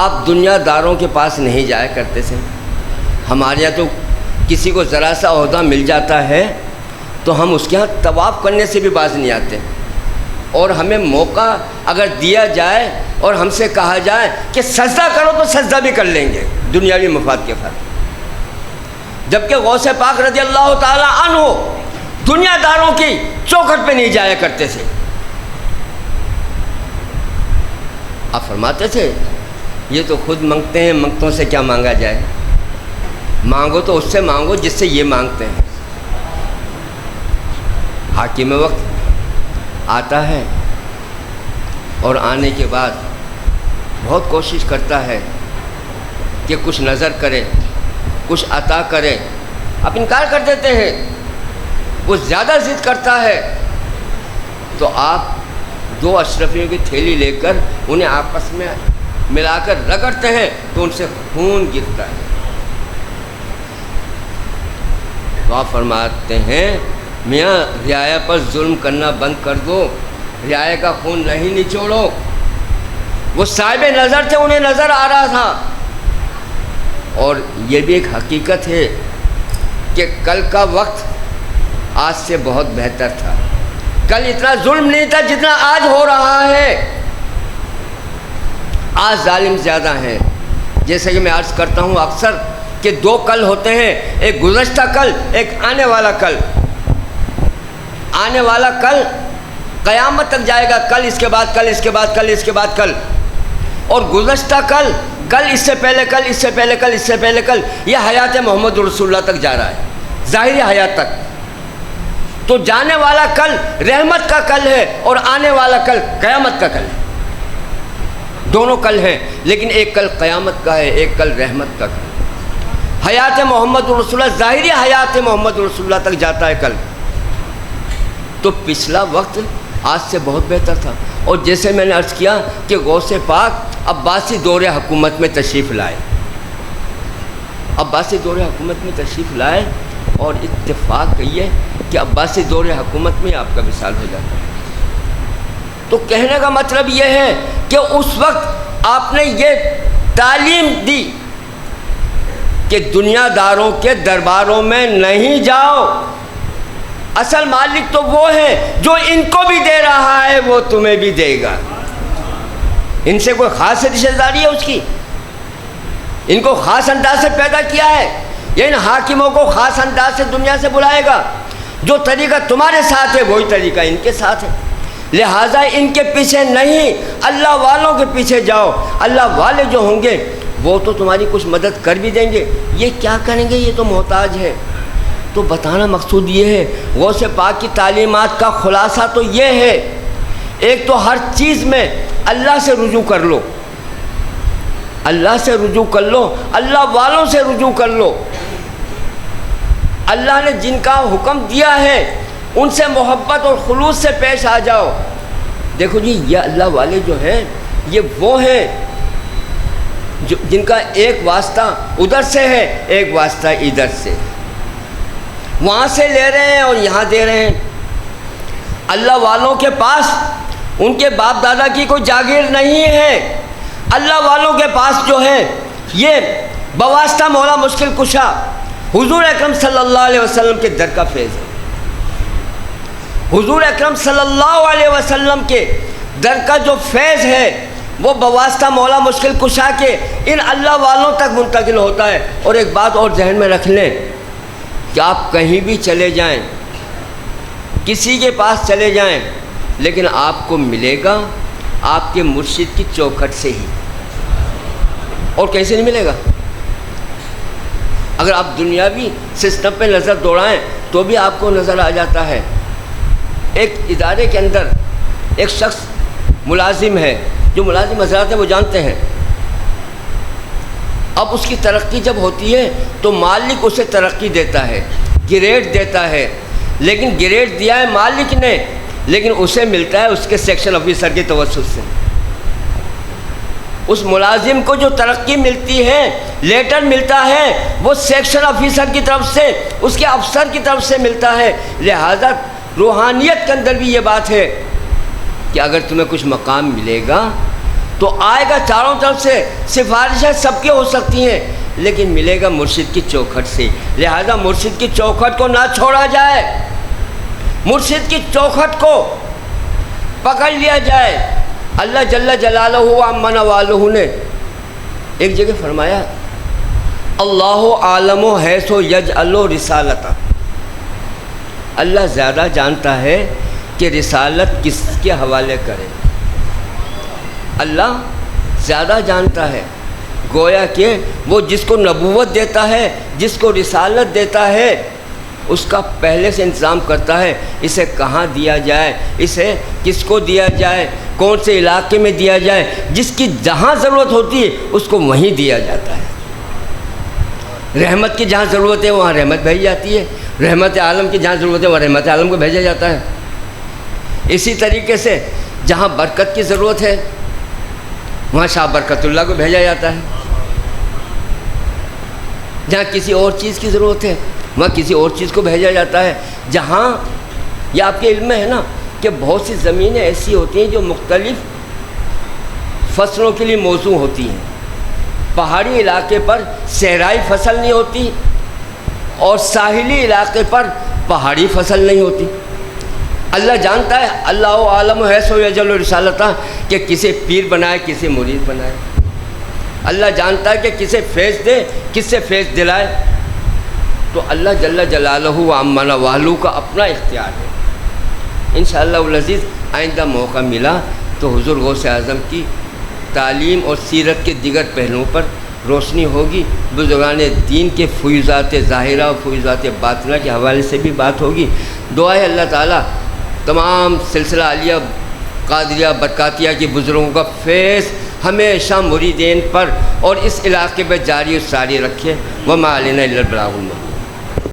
آپ دنیا داروں کے پاس نہیں جایا کرتے تھے۔ ہمارے یہاں تو کسی کو ذرا سا عہدہ مل جاتا ہے تو ہم اس کے ہاں طواف کرنے سے بھی باز نہیں آتے، اور ہمیں موقع اگر دیا جائے اور ہم سے کہا جائے کہ سجدہ کرو تو سجدہ بھی کر لیں گے دنیاوی مفاد کے ساتھ، جبکہ غوث پاک رضی اللہ تعالی عنہ دنیا داروں کی چوکھٹ پہ نہیں جایا کرتے تھے۔ آپ فرماتے تھے یہ تو خود مانگتے ہیں، منگتوں سے کیا مانگا جائے، مانگو تو اس سے مانگو جس سے یہ مانگتے ہیں۔ حاکم وقت آتا ہے اور آنے کے بعد بہت کوشش کرتا ہے کہ کچھ نظر کرے، کچھ عطا کرے، آپ انکار کر دیتے ہیں، وہ زیادہ ضد کرتا ہے تو آپ دو اشرفیوں کی تھیلی لے کر انہیں آپس میں ملا کر رگڑتے ہیں تو ان سے خون گرتا ہے۔ تو آپ فرماتے ہیں میاں رعایا پر ظلم کرنا بند کر دو، رعایا کا خون نہیں نچوڑو۔ وہ صاحب نظر تھے، انہیں نظر آ رہا تھا، اور یہ بھی ایک حقیقت ہے کہ کل کا وقت آج سے بہت بہتر تھا، کل اتنا ظلم نہیں تھا جتنا آج ہو رہا ہے۔ آج ظالم زیادہ ہیں، جیسے کہ میں عرض کرتا ہوں اکثر کہ دو کل ہوتے ہیں، ایک گزشتہ کل، ایک آنے والا کل۔ آنے والا کل قیامت تک جائے گا، کل اس کے بعد کل، اس کے بعد کل، اس کے بعد کل، اور گزشتہ کل، کل اس سے پہلے کل، اس سے پہلے کل، اس سے پہلے کل، یہ حیات محمد رسول اللہ تک جا رہا ہے، ظاہری حیات تک۔ تو جانے والا کل رحمت کا کل ہے اور آنے والا کل قیامت کا کل ہے، دونوں کل ہیں، لیکن ایک کل قیامت کا ہے، ایک کل رحمت کا کل۔ حیات محمد رسول اللہ، ظاہری حیات محمد رسول اللہ تک جاتا ہے کل۔ تو پچھلا وقت آج سے بہت بہتر تھا، اور جیسے میں نے عرض کیا کہ غوث پاک عباسی دور حکومت میں تشریف لائے، عباسی دور حکومت میں تشریف لائے اور اتفاق کہیے کہ عباسی دور حکومت میں آپ کا وصال ہو جاتا ہے۔ تو کہنے کا مطلب یہ ہے کہ اس وقت آپ نے یہ تعلیم دی کہ دنیا داروں کے درباروں میں نہیں جاؤ، اصل مالک تو وہ ہے جو ان کو بھی دے رہا ہے وہ تمہیں بھی دے گا۔ ان سے کوئی خاص رشتہ داری ہے اس کی؟ ان کو خاص انداز سے پیدا کیا ہے یا ان حاکموں کو خاص انداز سے دنیا سے بلائے گا؟ جو طریقہ تمہارے ساتھ ہے وہی طریقہ ان کے ساتھ ہے، لہٰذا ان کے پیچھے نہیں، اللہ والوں کے پیچھے جاؤ۔ اللہ والے جو ہوں گے وہ تو تمہاری کچھ مدد کر بھی دیں گے۔ یہ کیا کریں گے؟ یہ تو محتاج ہے۔ تو بتانا مقصود یہ ہے، غوث پاک کی تعلیمات کا خلاصہ تو یہ ہے، ایک تو ہر چیز میں اللہ سے رجوع کر لو، اللہ سے رجوع کر لو، اللہ والوں سے رجوع کر لو، اللہ نے جن کا حکم دیا ہے ان سے محبت اور خلوص سے پیش آ جاؤ۔ دیکھو جی، یہ اللہ والے جو ہیں یہ وہ ہیں جن کا ایک واسطہ ادھر سے ہے، ایک واسطہ ادھر سے، وہاں سے لے رہے ہیں اور یہاں دے رہے ہیں۔ اللہ والوں کے پاس ان کے باپ دادا کی کوئی جاگیر نہیں ہے، اللہ والوں کے پاس جو ہے یہ بواسطہ مولا مشکل کشا حضور اکرم صلی اللہ علیہ وسلم کے در کا فیض ہے۔ حضور اکرم صلی اللہ علیہ وسلم کے در کا جو فیض ہے وہ بواسطہ مولا مشکل کشا کے ان اللہ والوں تک منتقل ہوتا ہے۔ اور ایک بات اور ذہن میں رکھ لیں کہ آپ کہیں بھی چلے جائیں، کسی کے پاس چلے جائیں، لیکن آپ کو ملے گا آپ کے مرشد کی چوکھٹ سے ہی، اور کیسے نہیں ملے گا۔ اگر آپ دنیاوی سسٹم پہ نظر دوڑائیں تو بھی آپ کو نظر آ جاتا ہے۔ ایک ادارے کے اندر ایک شخص ملازم ہے، جو ملازم حضرات ہیں وہ جانتے ہیں، اب اس کی ترقی جب ہوتی ہے تو مالک اسے ترقی دیتا ہے، گریڈ دیتا ہے، لیکن گریڈ دیا ہے مالک نے، لیکن اسے ملتا ہے اس کے سیکشن آفیسر کے توسط سے۔ اس ملازم کو جو ترقی ملتی ہے، لیٹر ملتا ہے، وہ سیکشن آفیسر کی طرف سے، اس کے افسر کی طرف سے ملتا ہے۔ لہذا روحانیت کے اندر بھی یہ بات ہے کہ اگر تمہیں کچھ مقام ملے گا تو آئے گا چاروں طرف سے، سفارشیں سب کی ہو سکتی ہیں، لیکن ملے گا مرشد کی چوکھٹ سے۔ لہذا مرشد کی چوکھٹ کو نہ چھوڑا جائے، مرشد کی چوکھٹ کو پکڑ لیا جائے۔ اللہ جل جلالہ عمن والہ نے ایک جگہ فرمایا، اللہ عالم حیث یجعل رسالتہ، اللہ زیادہ جانتا ہے کہ رسالت کس کے حوالے کرے۔ اللہ زیادہ جانتا ہے، گویا کہ وہ جس کو نبوت دیتا ہے، جس کو رسالت دیتا ہے، اس کا پہلے سے انتظام کرتا ہے، اسے کہاں دیا جائے، اسے کس کو دیا جائے، کون سے علاقے میں دیا جائے، جس کی جہاں ضرورت ہوتی ہے اس کو وہیں دیا جاتا ہے۔ رحمت کی جہاں ضرورت ہے وہاں رحمت بھیجی جاتی ہے، رحمت عالم کی جہاں ضرورت ہے وہاں رحمت عالم کو بھیجا جاتا ہے۔ اسی طریقے سے جہاں برکت کی ضرورت ہے وہاں شاہ برکت اللہ کو بھیجا جاتا ہے، جہاں کسی اور چیز کی ضرورت ہے وہاں کسی اور چیز کو بھیجا جاتا ہے۔ جہاں یہ آپ کے علم میں ہے نا کہ بہت سی زمینیں ایسی ہوتی ہیں جو مختلف فصلوں کے لیے موزوں ہوتی ہیں، پہاڑی علاقے پر صحرائی فصل نہیں ہوتی اور ساحلی علاقے پر پہاڑی فصل نہیں ہوتی۔ اللہ جانتا ہے، اللہ عالم حیث یجعل رسالتہ، کہ کسے پیر بنائے کسے مرید بنائے۔ اللہ جانتا ہے کہ کسے فیض دے کس سے فیض دلائے۔ تو اللہ جل جلالہ عمن والہ کا اپنا اختیار ہے۔ انشاءاللہ العزیز آئندہ موقع ملا تو حضور غوث اعظم کی تعلیم اور سیرت کے دیگر پہلوؤں پر روشنی ہوگی، بزرگان دین کے فیوزات ظاہرہ اور فیوزات باطنہ کے حوالے سے بھی بات ہوگی۔ دعا ہے اللہ تعالیٰ تمام سلسلہ عالیہ قادریہ برکاتیہ کے بزرگوں کا فیض ہمیشہ مریدین پر اور اس علاقے پہ جاری و ساری رکھے۔ وما علینا الا البلاغ المبین۔